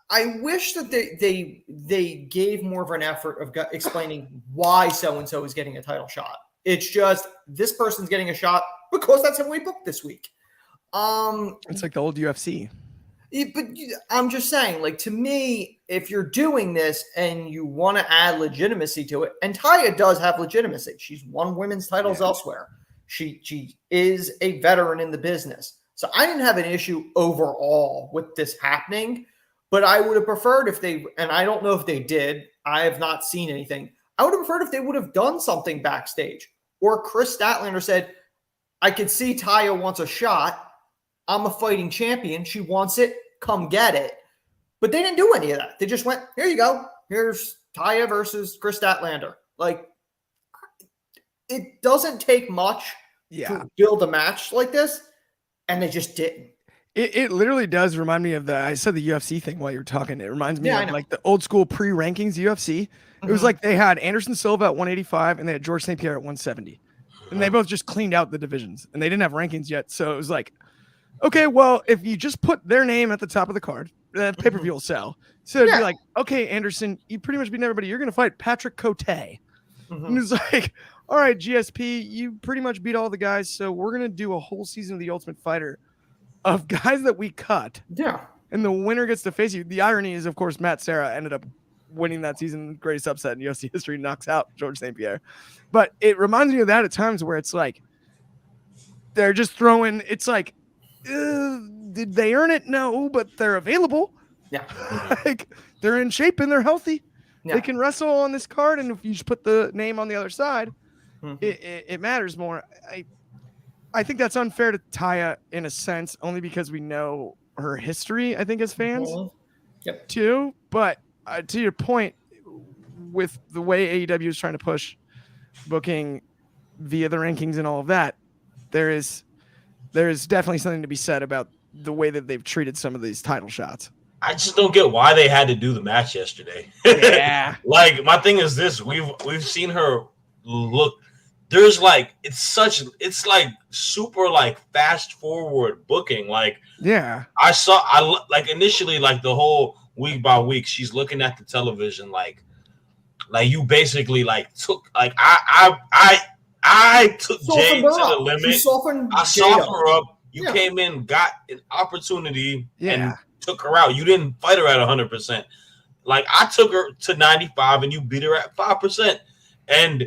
I wish that they gave more of an effort of explaining why so and so is getting a title shot. It's just this person's getting a shot because that's how we booked this week. It's like the old UFC. But I'm just saying, like, to me, if you're doing this and you want to add legitimacy to it, and Taya does have legitimacy. She's won women's titles elsewhere. She is a veteran in the business. So I didn't have an issue overall with this happening, but I would have preferred if they, and I don't know if they did, I have not seen anything. I would have preferred if they would have done something backstage. Or Chris Statlander said, I could see Taya wants a shot. I'm a fighting champion. She wants it. Come get it. But they didn't do any of that. They just went, here you go. Here's Taya versus Chris Statlander. Like, it doesn't take much to build a match like this, and they just didn't. It literally does remind me of I said the UFC thing while you were talking. It reminds me of like the old school pre-rankings UFC. It was like they had Anderson Silva at 185 and they had George St. Pierre at 170. And they both just cleaned out the divisions and they didn't have rankings yet. So it was like, okay, well, if you just put their name at the top of the card, the pay-per-view will sell. So it'd be like, okay, Anderson, you pretty much beat everybody. You're going to fight Patrick Cote. And it's like, all right, GSP, you pretty much beat all the guys. So we're going to do a whole season of The Ultimate Fighter of guys that we cut. Yeah. And the winner gets to face you. The irony is, of course, Matt Serra ended up winning that season, greatest upset in UFC history, knocks out George St. Pierre. But it reminds me of that at times where it's like, they're just throwing, it's like, did they earn it? No, but they're available. Yeah. Like, they're in shape and they're healthy. Yeah. They can wrestle on this card. And if you just put the name on the other side, it matters more. I think that's unfair to Taya in a sense, only because we know her history, I think, as fans too. But to your point, with the way AEW is trying to push booking via the rankings and all of that, there is definitely something to be said about the way that they've treated some of these title shots. I just don't get why they had to do the match yesterday. Yeah. Like, my thing is this: we've seen her look. There's like it's like super like fast forward booking. Like, yeah, I like initially like the whole week by week she's looking at the television like you basically like took like I took Jade to the limit. I softened her up. You came in, got an opportunity, and took her out. You didn't fight her at 100%. Like, I took her to 95 and you beat her at 5%. And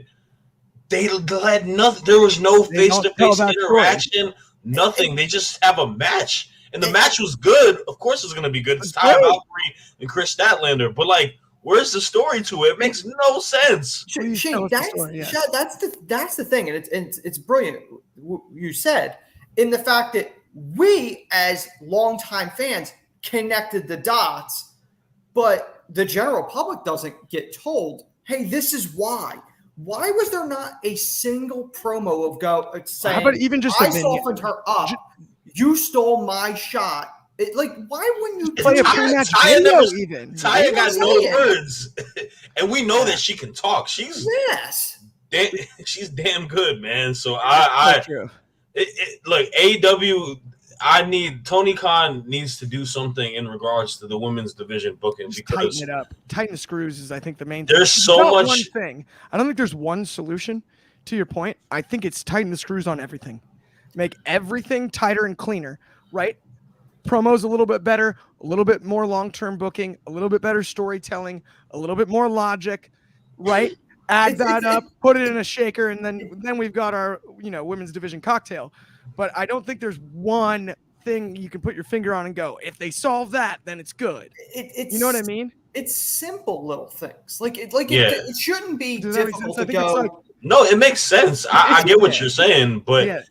they had nothing. There was no face-to-face interaction, nothing. They just have a match. And the match was good. Of course it's going to be good. It's Taya Valkyrie and Chris Statlander. But, like, where's the story to it? It makes no sense. Shane, that's the thing. And it's brilliant, you said, in the fact that we, as longtime fans, connected the dots, but the general public doesn't get told, hey, this is why. Why was there not a single promo of saying, how about even just I softened her up, you stole my shot? Why wouldn't you play a pre-match video even? Taya got no words. And we know that she can talk. She's damn good, man. So look, AEW, Tony Khan needs to do something in regards to the women's division booking Just because tighten it up. Tighten the screws is, I think, the main thing. there's It's so not much. one thing. I don't think there's one solution. To your point, I think it's tighten the screws on everything. Make everything tighter and cleaner, right? Promos a little bit better, a little bit more long-term booking, a little bit better storytelling, a little bit more logic, right? Add that up, put it in a shaker, and then we've got our women's division cocktail. But I don't think there's one thing you can put your finger on and go, if they solve that, then it's good. You know what I mean? It's simple little things. It shouldn't be Does that make sense? difficult to I think it's go. like, No, it makes sense. I get what you're saying, but yeah.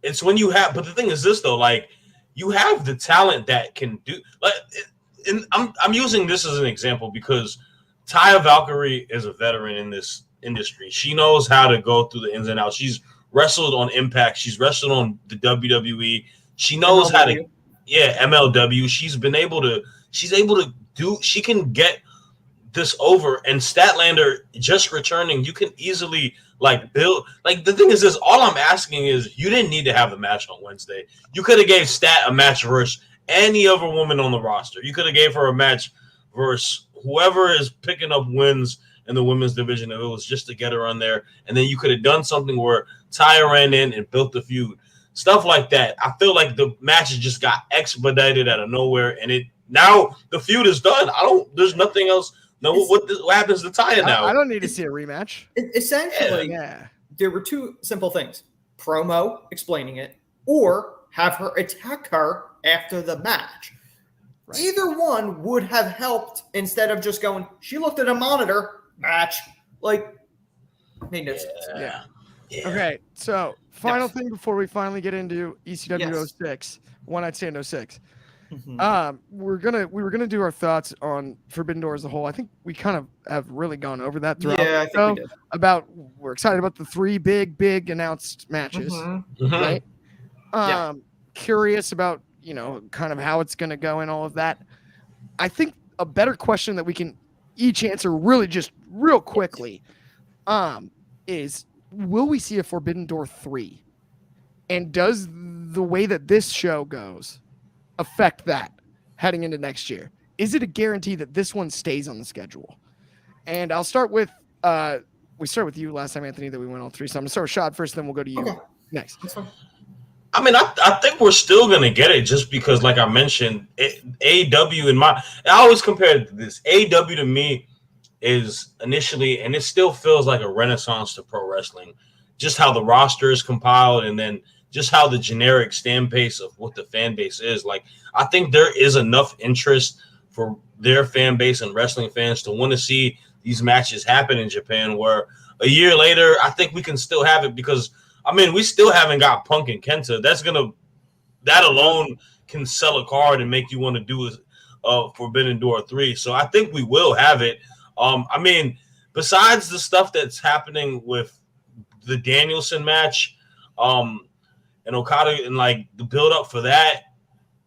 it's when you have. But the thing is this though, like you have the talent that can do. Like, and I'm using this as an example because Taya Valkyrie is a veteran in this industry. She knows how to go through the ins and outs. She's wrestled on Impact. She's wrestled on the WWE. She knows how to, MLW. She's able to do. She can get this over. And Statlander just returning, you can easily build. Like the thing is this, all I'm asking is you didn't need to have the match on Wednesday. You could have gave Stat a match versus any other woman on the roster. You could have gave her a match versus whoever is picking up wins in the women's division if it was just to get her on there. And then you could have done something where Taya ran in and built the feud. Stuff like that. I feel like the matches just got expedited out of nowhere, and now the feud is done. There's nothing else. No, what happens to Taya now? I don't need to see a rematch. Essentially, there were two simple things: promo explaining it, or have her attack her after the match. Right. Either one would have helped instead of just going, she looked at a monitor, match. Made no sense. Yeah. Okay, so final thing before we finally get into ECW 06, One Night Stand 06. Mm-hmm. We were gonna do our thoughts on Forbidden Door as a whole. I think we kind of have really gone over that throughout. Yeah, I think we did. We're excited about the 3 big announced matches, right? Curious about kind of how it's gonna go and all of that. I think a better question that we can each answer really just real quickly, is will we see a Forbidden Door 3? And does the way that this show goes affect that heading into next year? Is it a guarantee that this one stays on the schedule? And I'll start with we started with you last time, Anthony, that we went all 3. So I'm gonna start with Shad first, then we'll go to you next. I mean, I think we're still gonna get it just because, like I mentioned, AEW I always compare it to this. AEW to me is initially, and it still feels like a renaissance to pro wrestling. Just how the roster is compiled, and then just how the generic stand pace of what the fan base is. I think there is enough interest for their fan base and wrestling fans to want to see these matches happen in Japan, where a year later, I think we can still have it because, we still haven't got Punk and Kenta. That alone can sell a card and make you want to do Forbidden Door 3. So I think we will have it. Besides the stuff that's happening with the Danielson match, and Okada and the build up for that,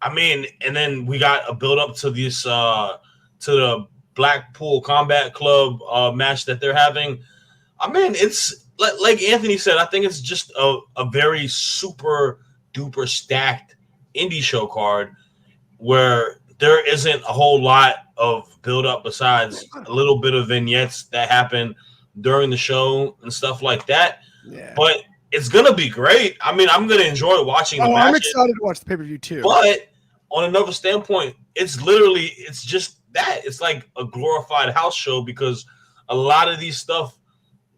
and then we got a build up to this to the Blackpool Combat Club match that they're having. It's like Anthony said, I think it's just a very super duper stacked indie show card where there isn't a whole lot of build up besides a little bit of vignettes that happen during the show and stuff like that. Yeah. But it's gonna be great. I'm gonna enjoy watching the matches. I'm excited to watch the pay-per-view too. But on another standpoint, it's just that. It's like a glorified house show because a lot of these stuff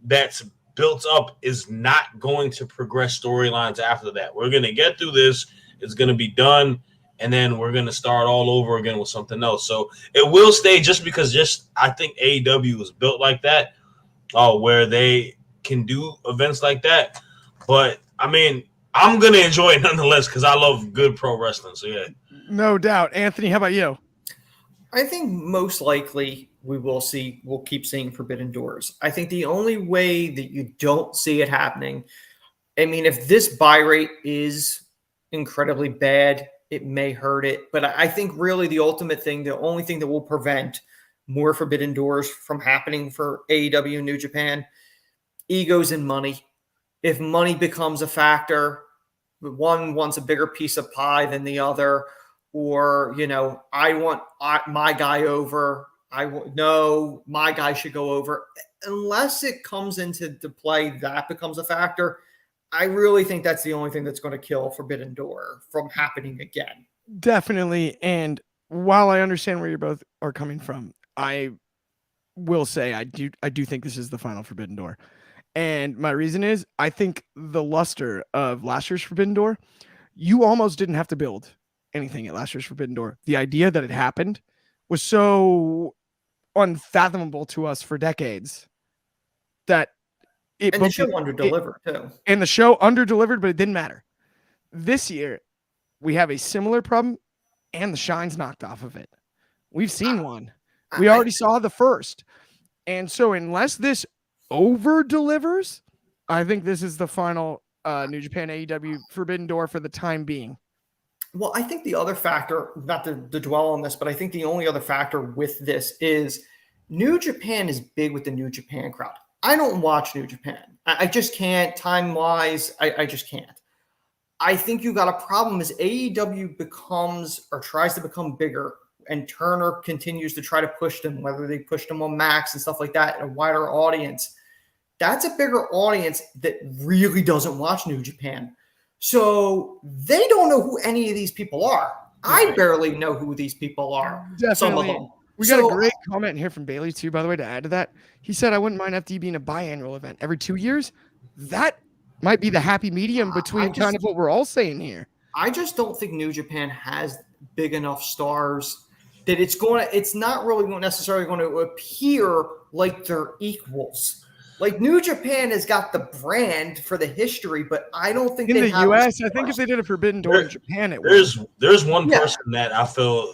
that's built up is not going to progress storylines after that. We're gonna get through this, it's gonna be done, and then we're gonna start all over again with something else. So it will stay just because I think AEW is built like that, where they can do events like that. But I'm going to enjoy it nonetheless because I love good pro wrestling. So yeah, no doubt. Anthony, how about you? I think most likely we'll keep seeing Forbidden Doors. I think the only way that you don't see it happening, if this buy rate is incredibly bad, it may hurt it. But I think really the only thing that will prevent more Forbidden Doors from happening for AEW New Japan, egos and money. If money becomes a factor, one wants a bigger piece of pie than the other, or, I want my guy over. No, my guy should go over. Unless it comes into play, that becomes a factor. I really think that's the only thing that's going to kill Forbidden Door from happening again. Definitely. And while I understand where you both are coming from, I will say I do think this is the final Forbidden Door. And my reason is I think the luster of last year's Forbidden Door, you almost didn't have to build anything at last year's Forbidden Door. The idea that it happened was so unfathomable to us for decades that the show underdelivered too. And the show underdelivered, but it didn't matter. This year, we have a similar problem, and the shine's knocked off of it. We've seen one. We already saw the first. And so unless this over-delivers, I think this is the final New Japan AEW Forbidden Door for the time being. Well, I think the other factor, not to dwell on this, but I think the only other factor with this is New Japan is big with the New Japan crowd. I don't watch New Japan. I just can't. Time-wise, I just can't. I think you got a problem as AEW becomes or tries to become bigger, and Turner continues to try to push them, whether they push them on Max and stuff like that, a wider audience. That's a bigger audience that really doesn't watch New Japan. So they don't know who any of these people are. I barely know who these people are. Definitely. Some of them. We got a great comment here from Bailey, too, by the way, to add to that. He said, I wouldn't mind FD being a biannual event every 2 years. That might be the happy medium between kind of what we're all saying here. I just don't think New Japan has big enough stars that it's not really necessarily going to appear like they're equals. Like New Japan has got the brand for the history, but I don't think in the US, I think if they did a Forbidden Door in Japan, it would. There's one person that I feel,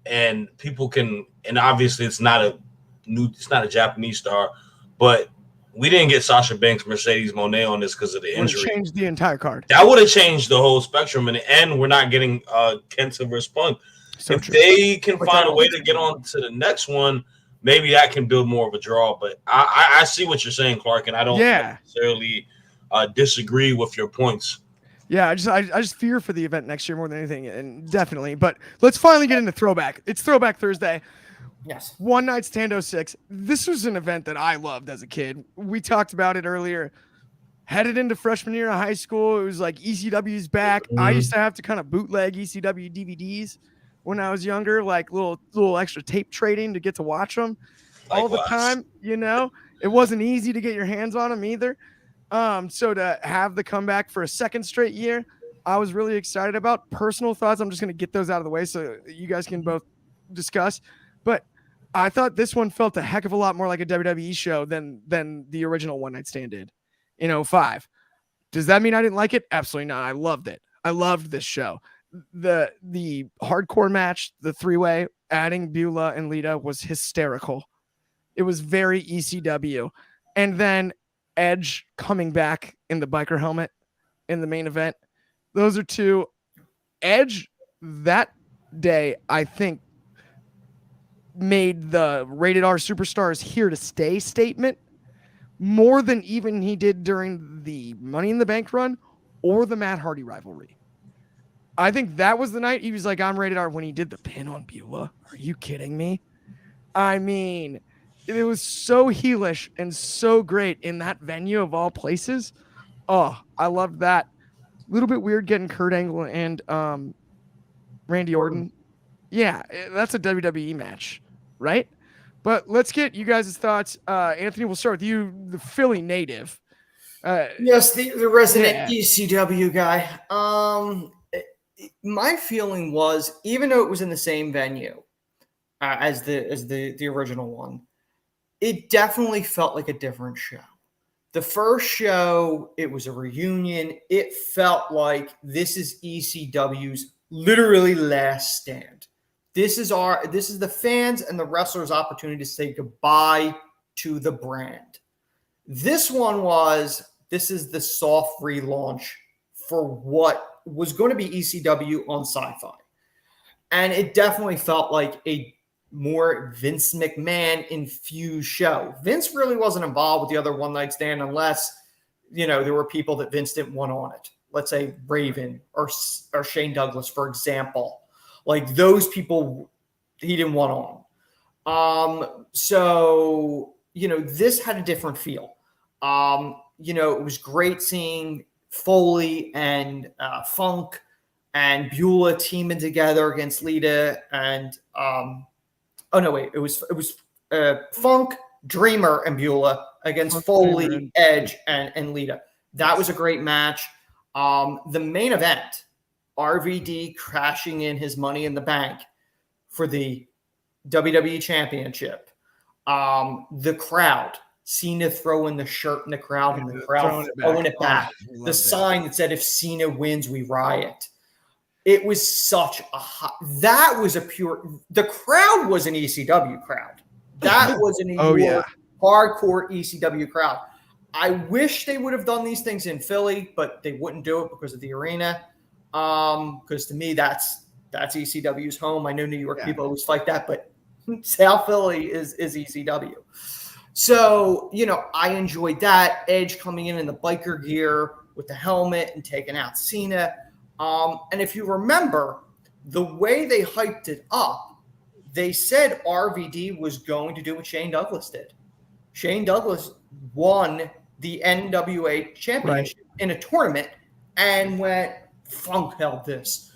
and people can, and obviously it's not a Japanese star, but we didn't get Sasha Banks, Mercedes Moné on this because of the injury. Changed the entire card. That would have changed the whole spectrum, and we're not getting Kenta versus Punk. So if they can find a way to get on to the next one, maybe that can build more of a draw. But I see what you're saying, Clark, and I don't necessarily disagree with your points. Yeah, I just fear for the event next year more than anything, and definitely. But let's finally get into Throwback. It's Throwback Thursday. Yes. One Night Stand 06. This was an event that I loved as a kid. We talked about it earlier. Headed into freshman year of high school, it was like ECW's back. Mm-hmm. I used to have to kind of bootleg ECW DVDs when I was younger, like little extra tape trading to get to watch them all the time. It wasn't easy to get your hands on them either. So to have the comeback for a second straight year, I was really excited about. Personal thoughts, I'm just going to get those out of the way so you guys can both discuss. But I thought this one felt a heck of a lot more like a WWE show than the original One Night Stand did in 2005. Does that mean I didn't like it? Absolutely not. I loved it. I loved this show. The hardcore match, the three-way, adding Beulah and Lita was hysterical. It was very ECW. And then Edge coming back in the biker helmet in the main event. Those are two. Edge that day, I think, made the Rated R Superstars here to stay statement more than even he did during the Money in the Bank run or the Matt Hardy rivalry. I think that was the night he was like, I'm Rated R when he did the pin on Beulah. Are you kidding me? I mean, it was so heelish and so great in that venue of all places. Oh, I loved that. A little bit weird getting Kurt Angle and Randy Orton. Yeah, that's a WWE match, right? But let's get you guys' thoughts. Anthony, we'll start with you, the Philly native. Yes, the resident ECW guy. My feeling was, even though it was in the same venue as the original one, it definitely felt like a different show. The first show, it was a reunion. It felt like this is ECW's literally last stand. This is the fans and the wrestlers' opportunity to say goodbye to the brand. This is the soft relaunch for what was going to be ECW on Sci-Fi. And it definitely felt like a more Vince McMahon infused show. Vince really wasn't involved with the other One Night Stand unless, there were people that Vince didn't want on it. let's say Raven or Shane Douglas, for example. Like those people, he didn't want on. So, this had a different feel. It was great seeing Foley and Funk and Beulah teaming together against Lita and it was Funk, Dreamer, and Beulah against Foley, Edge, and Lita. That was a great match. The main event, RVD crashing in his Money in the Bank for the WWE Championship. The crowd, Cena throwing the shirt in the crowd and the crowd throwing it back. The sign that said, "If Cena wins, we riot." It was such a the crowd was an ECW crowd. That was an hardcore ECW crowd. I wish they would have done these things in Philly, but they wouldn't do it because of the arena. Because to me, that's ECW's home. I know New York people always fight that, but South Philly is ECW. So, I enjoyed that. Edge coming in the biker gear with the helmet and taking out Cena. And if you remember, the way they hyped it up, they said RVD was going to do what Shane Douglas did. Shane Douglas won the NWA championship in a tournament and went, Funk held this.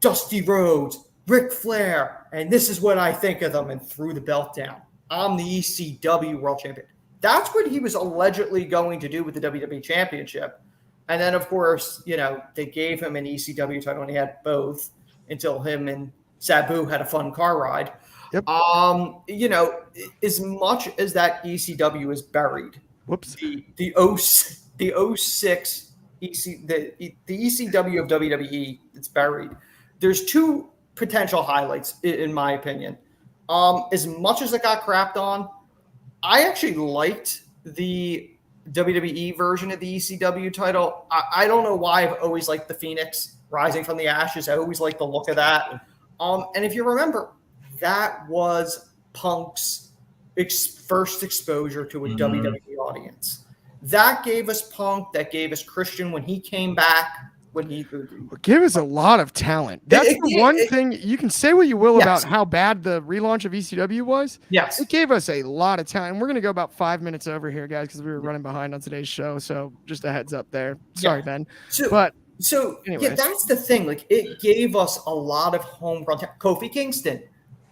Dusty Rhodes, Ric Flair, and this is what I think of them, and threw the belt down. I'm the ECW world champion. That's what he was allegedly going to do with the WWE championship. And then, of course, they gave him an ECW title, and he had both until him and Sabu had a fun car ride. Yep. As much as that ECW is buried, the 06 the ECW of WWE, it's buried. There's two potential highlights, in my opinion. As much as it got crapped on, I actually liked the WWE version of the ECW title. I don't know why I've always liked the Phoenix rising from the ashes. I always liked the look of that. And if you remember, that was Punk's first exposure to a WWE audience. That gave us Punk. That gave us Christian when he came back. Give us a lot of talent. That's the one thing. You can say what you will about how bad the relaunch of ECW was. Yes. It gave us a lot of talent. We're going to go about 5 minutes over here, guys, because we were running behind on today's show. So just a heads up there. Sorry, Ben. So that's the thing. Like, it gave us a lot of homegrown talent. Kofi Kingston,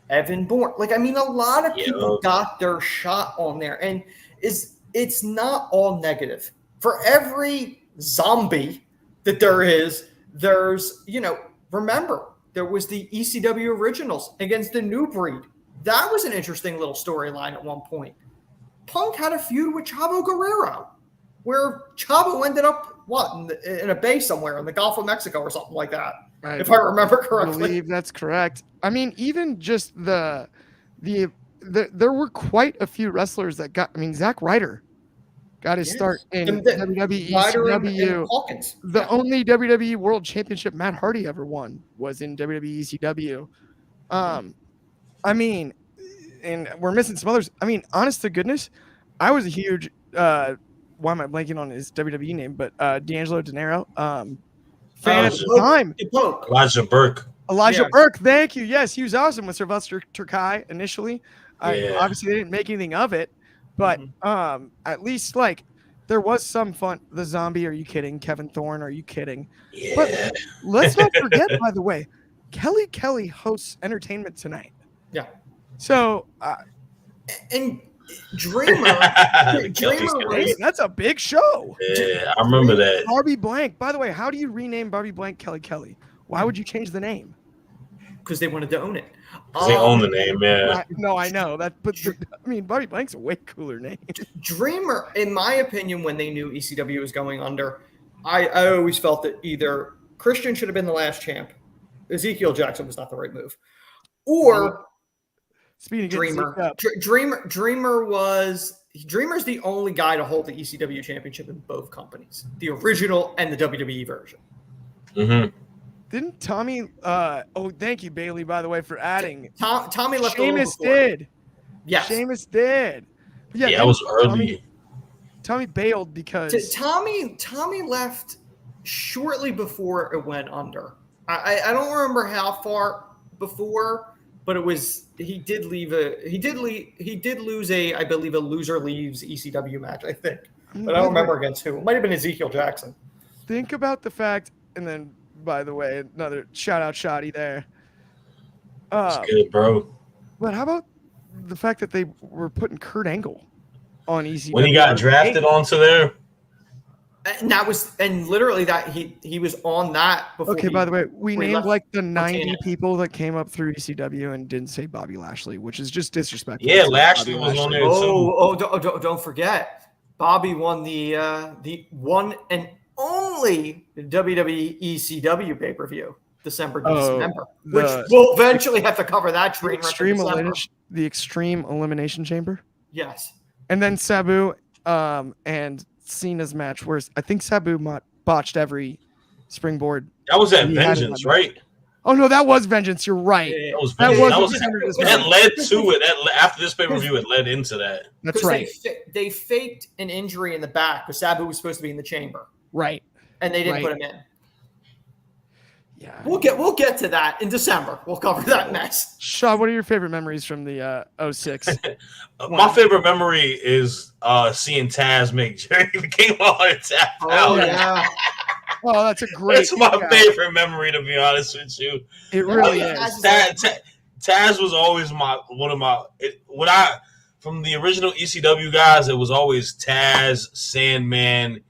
Evan Bourne. A lot of people got their shot on there. And it's not all negative. For every zombie that there's, remember, there was the ECW originals against the New Breed. That was an interesting little storyline at one point. Punk had a feud with Chavo Guerrero, where Chavo ended up, in a bay somewhere in the Gulf of Mexico or something like that, if I remember correctly. I believe that's correct. Even just there were quite a few wrestlers that Zack Ryder got his start in WWE ECW. The only WWE World Championship Matt Hardy ever won was in WWE ECW. And we're missing some others. Honest to goodness, I was a huge why am I blanking on his WWE name? But D'Angelo Dinero, fan at the time. Elijah Burke, thank you. Yes, he was awesome with Sylvester Terkay initially. Obviously, they didn't make anything of it. But at least there was some fun. The Zombie, are you kidding? Kevin Thorne, are you kidding? Yeah. But let's not forget, by the way, Kelly hosts Entertainment Tonight. Yeah. So and Dreamer, that's a big show. Yeah, I remember that. Barbie Blank. By the way, how do you rename Barbie Blank Kelly? Why would you change the name? Because they wanted to own it. They own the name, No, I know that, but Bobby Blank's a way cooler name. Dreamer, in my opinion, when they knew ECW was going under, I always felt that either Christian should have been the last champ, Ezekiel Jackson was not the right move, or Dreamer. Dreamer's the only guy to hold the ECW championship in both companies, the original and the WWE version. Mm-hmm. Didn't Tommy? Thank you, Bailey, by the way, for adding. Tommy left. Sheamus did. Yes, Sheamus did. Yeah, that was early. Tommy bailed because Tommy left shortly before it went under. I don't remember how far before, but he did lose I believe a loser leaves ECW match, I think. But I don't remember against who. It might have been Ezekiel Jackson. Think about the fact, and then by the way, another shout out Shoddy there. That's good, bro. But how about the fact that they were putting Kurt Angle on ECW when he got drafted onto there? And literally that he was on that before. Okay, by the way, we named like the 90 people that came up through ECW and didn't say Bobby Lashley, which is just disrespectful. Yeah, Lashley was on there too. Don't forget, Bobby won the one and only WWE ECW pay-per-view, December, which we'll eventually have to cover that train. The Extreme Elimination Chamber. Yes, and then Sabu and Cena's match, where I think Sabu botched every springboard. That was at Vengeance, right? Oh no, that was Vengeance. You're right. Yeah. That led to it. After this pay-per-view, it led into that. That's right. They faked an injury in the back because Sabu was supposed to be in the chamber. Right. And they didn't put him in. Yeah. We'll get to that in December. We'll cover that mess. Shaw, what are your favorite memories from the 06? My favorite memory is seeing Taz make Jerry became a heart attack. Oh yeah. Oh, that's a great. That's my favorite memory, to be honest with you. It really is. Taz was always from the original ECW guys. It was always Taz, Sandman,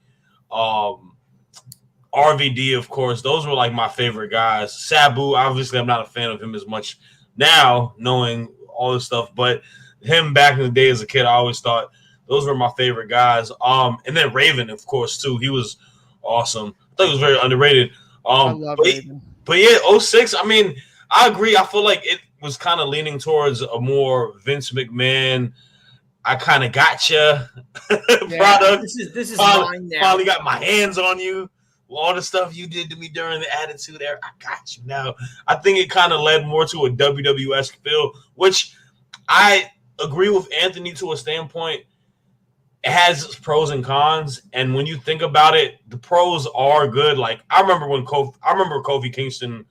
RVD, of course. Those were like my favorite guys. Sabu, obviously, I'm not a fan of him as much now, knowing all this stuff. But him back in the day as a kid, I always thought those were my favorite guys. And then Raven, of course, too. He was awesome. I thought he was very underrated. I love Raven. But yeah, 06, I mean, I agree. I feel like it was kind of leaning towards a more Vince McMahon, I kind of gotcha product. This is mine now. Finally got my hands on you. All the stuff you did to me during the Attitude Era, I got you now. I think it kind of led more to a WWE-esque feel, which I agree with Anthony to a standpoint. It has its pros and cons, and when you think about it, the pros are good. Like I remember Kofi Kingston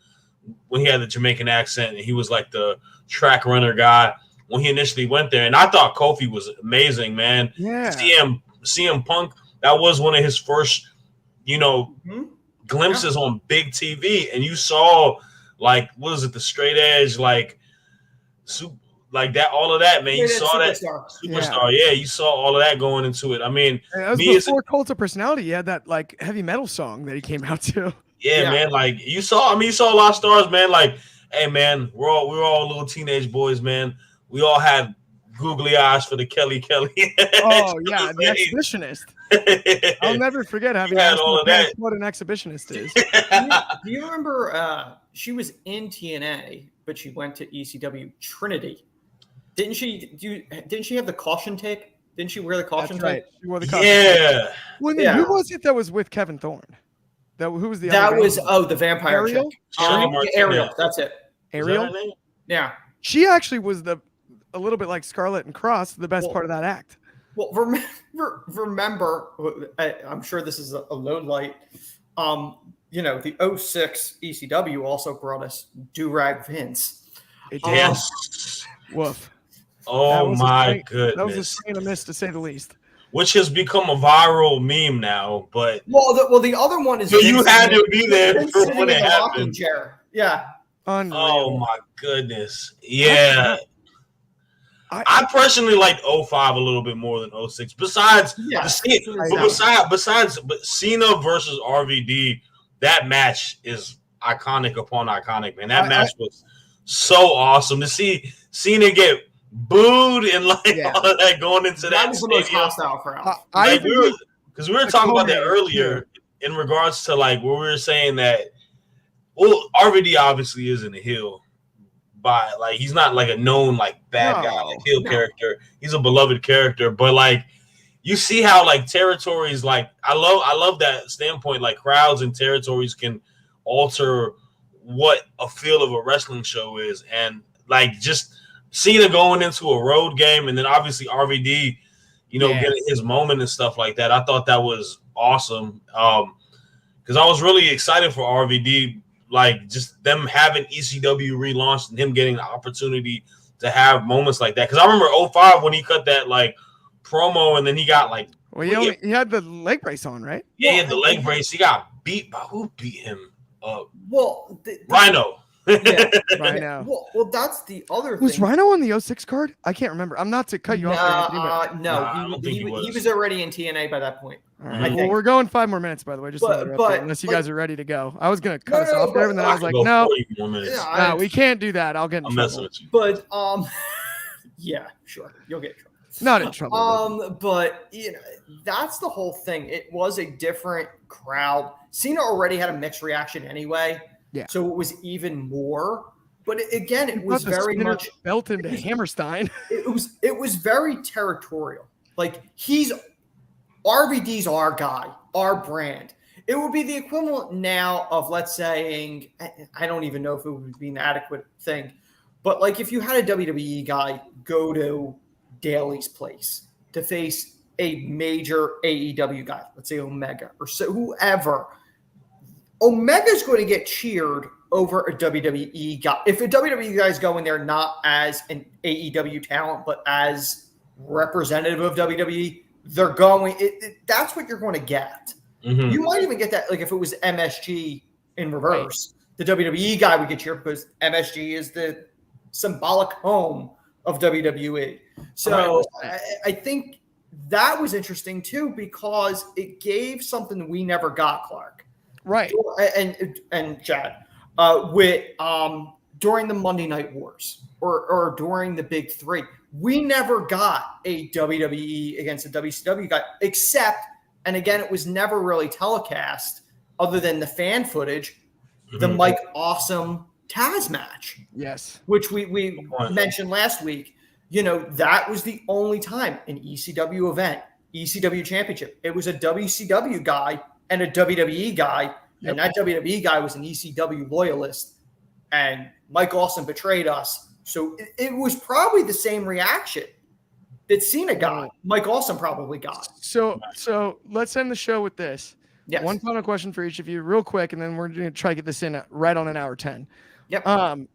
when he had the Jamaican accent, and he was like the track runner guy when he initially went there, and I thought Kofi was amazing, man. Yeah. CM Punk, that was one of his first, glimpses on big TV, and you saw like what is it, the straight edge, like that, all of that, man. You saw superstar. Yeah, you saw all of that going into it. I mean, that was before Cult of Personality. He had that like heavy metal song that he came out to. Yeah, man. Like you saw a lot of stars, man. Like, hey, man, we're all little teenage boys, man. We all had googly eyes for the Kelly. Oh yeah, the exhibitionist. I'll never forget having asked what an exhibitionist is. Do you remember? She was in TNA, but she went to ECW Trinity. Didn't she have the caution tape? Didn't she wear the caution tape? Right. She wore the caution tape. Well, who was it that was with Kevin Thorne? Who was the other guy? The vampire Ariel? chick. Ariel, that's it. Ariel? Yeah. She actually was a little bit like Scarlett and Cross, the best part of that act. Well, remember, I'm sure this is a low light. The 06 ECW also brought us Do-Rag Vince. Yes. Woof. Oh my goodness. That was a strain of miss, to say the least. Which has become a viral meme now, but the other one is. So you had to be there for when it happened. Yeah. Unreal. Oh my goodness. Yeah. I personally liked 05 a little bit more than 06. Besides Cena versus RVD, that match is iconic upon iconic, man. That match was so awesome to see Cena get booed and all of that going into that was the most hostile crowd. Because we were talking about that earlier in regards to like where we were saying that. Well, RVD obviously isn't a heel. By like he's not like a known like bad guy, like heel character. He's a beloved character, but like you see how like territories, like I love that standpoint. Like crowds and territories can alter what a feel of a wrestling show is, and like just Cena going into a road game, and then obviously RVD, getting his moment and stuff like that. I thought that was awesome. because I was really excited for RVD, like just them having ECW relaunched and him getting the opportunity to have moments like that. Because I remember 05 when he cut that like promo and then he got like, well, he had the leg brace on, right? Yeah, he had the leg brace. He got beat by who beat him? Well, Rhino. Yeah, Rhino. Well, that's the other Was thing. Rhino on the 06 card? I can't remember. I'm not to cut you off. He was already in TNA by that point. All right. Well, we're going 5 more minutes, by the way, just unless you guys are ready to go. I was gonna cut us off there, and then I was like, no, we can't do that. I'll get in trouble. But yeah, sure, you'll get in trouble. Not in trouble. But that's the whole thing. It was a different crowd. Cena already had a mixed reaction anyway. Yeah. So it was even more. But again, it was very much built into Hammerstein. It was very territorial. Like RVD's our guy, our brand. It would be the equivalent now of, let's say, I don't even know if it would be an adequate thing, but like if you had a WWE guy go to Daly's place to face a major AEW guy, let's say Omega or so whoever, Omega's going to get cheered over a WWE guy. If a WWE guy is going there not as an AEW talent, but as representative of WWE, they're going. That's what you're going to get. Mm-hmm. You might even get that, like if it was MSG in reverse, the WWE guy would get cheered because MSG is the symbolic home of WWE. So I think that was interesting too because it gave something we never got, Clark. Right. And Chad, with during the Monday Night Wars or during the Big Three, we never got a WWE against a WCW guy, except, and again, it was never really telecast other than the fan footage, the Mike Awesome Taz match. Yes. Which we mentioned last week. That was the only time an ECW event, ECW championship. It was a WCW guy and a WWE guy, and that WWE guy was an ECW loyalist, and Mike Awesome betrayed us. So it was probably the same reaction that Cena got. Mike Awesome probably got. So let's end the show with this. Yes. One final question for each of you, real quick, and then we're going to try to get this in right on an hour 10. Yep.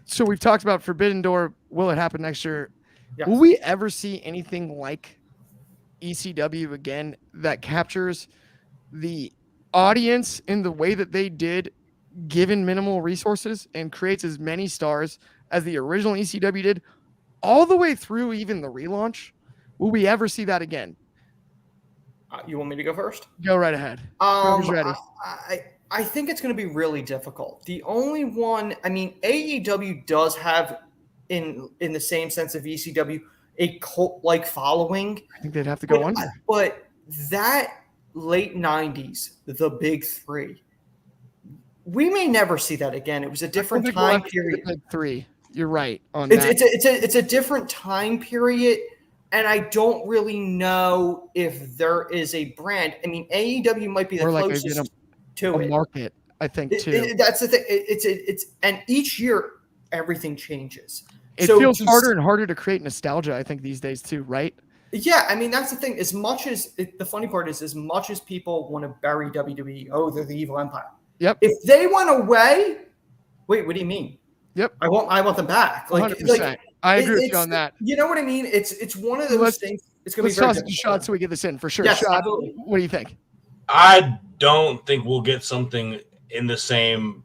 So we've talked about Forbidden Door. Will it happen next year? Yes. Will we ever see anything like ECW again that captures the audience in the way that they did, given minimal resources, and creates as many stars as the original ECW did, all the way through even the relaunch? Will we ever see that again? You want me to go first? Go right ahead. Who's ready? I think it's going to be really difficult. The only one, AEW does have, in the same sense of ECW, a cult-like following. I think they'd have to go under. But that late 90s, the Big Three, we may never see that again. It was a different time period. Big Three. You're right on that. It's a different time period, and I don't really know if there is a brand. AEW might be the closest to it. Market, I think, too. That's the thing. It's and each year everything changes. It feels harder and harder to create nostalgia, I think, these days too, right? Yeah, that's the thing. As much as the funny part is, as much as people want to bury WWE, they're the evil empire. Yep. If they went away, wait, what do you mean? Yep. I want them back. 100%. I agree with you on that. You know what I mean? It's one of those things. It's going to be very toss a shot so we get this in for sure. Yes, shot. Absolutely. What do you think? I don't think we'll get something in the same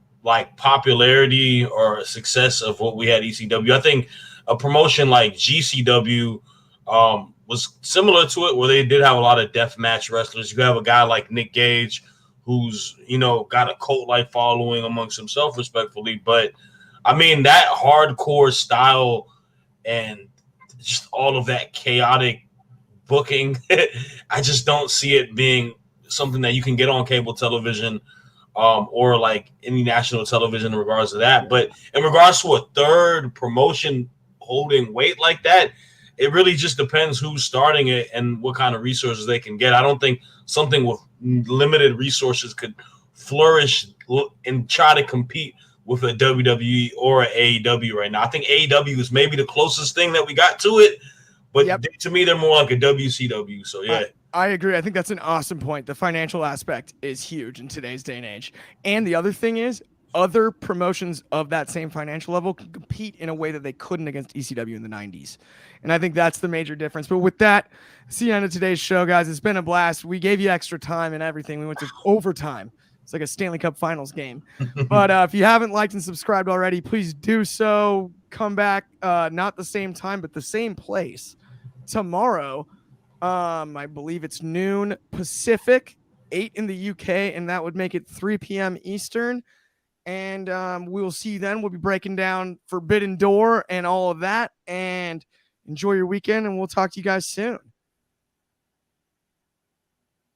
popularity or success of what we had ECW. I think a promotion like GCW was similar to it, where they did have a lot of deathmatch wrestlers. You have a guy like Nick Gage, who's got a cult-like following amongst himself, respectfully. But that hardcore style and just all of that chaotic booking, I just don't see it being something that you can get on cable television or any national television in regards to that. But in regards to a third promotion holding weight like that, it really just depends who's starting it and what kind of resources they can get. I don't think something with limited resources could flourish and try to compete with a WWE or an AEW right now. I think AEW is maybe the closest thing that we got to it, but to me, they're more like a WCW. So, yeah. I agree. I think that's an awesome point. The financial aspect is huge in today's day and age. And the other thing is, other promotions of that same financial level can compete in a way that they couldn't against ECW in the 90s. And I think that's the major difference. But with that, see you on to today's show, guys. It's been a blast. We gave you extra time and everything. We went to overtime. It's like a Stanley Cup Finals game. But if you haven't liked and subscribed already, please do so. Come back, not the same time, but the same place tomorrow. I believe it's noon Pacific, 8 in the UK, and that would make it 3 p.m. Eastern. And we will see you then. We'll be breaking down Forbidden Door and all of that. And enjoy your weekend, and we'll talk to you guys soon.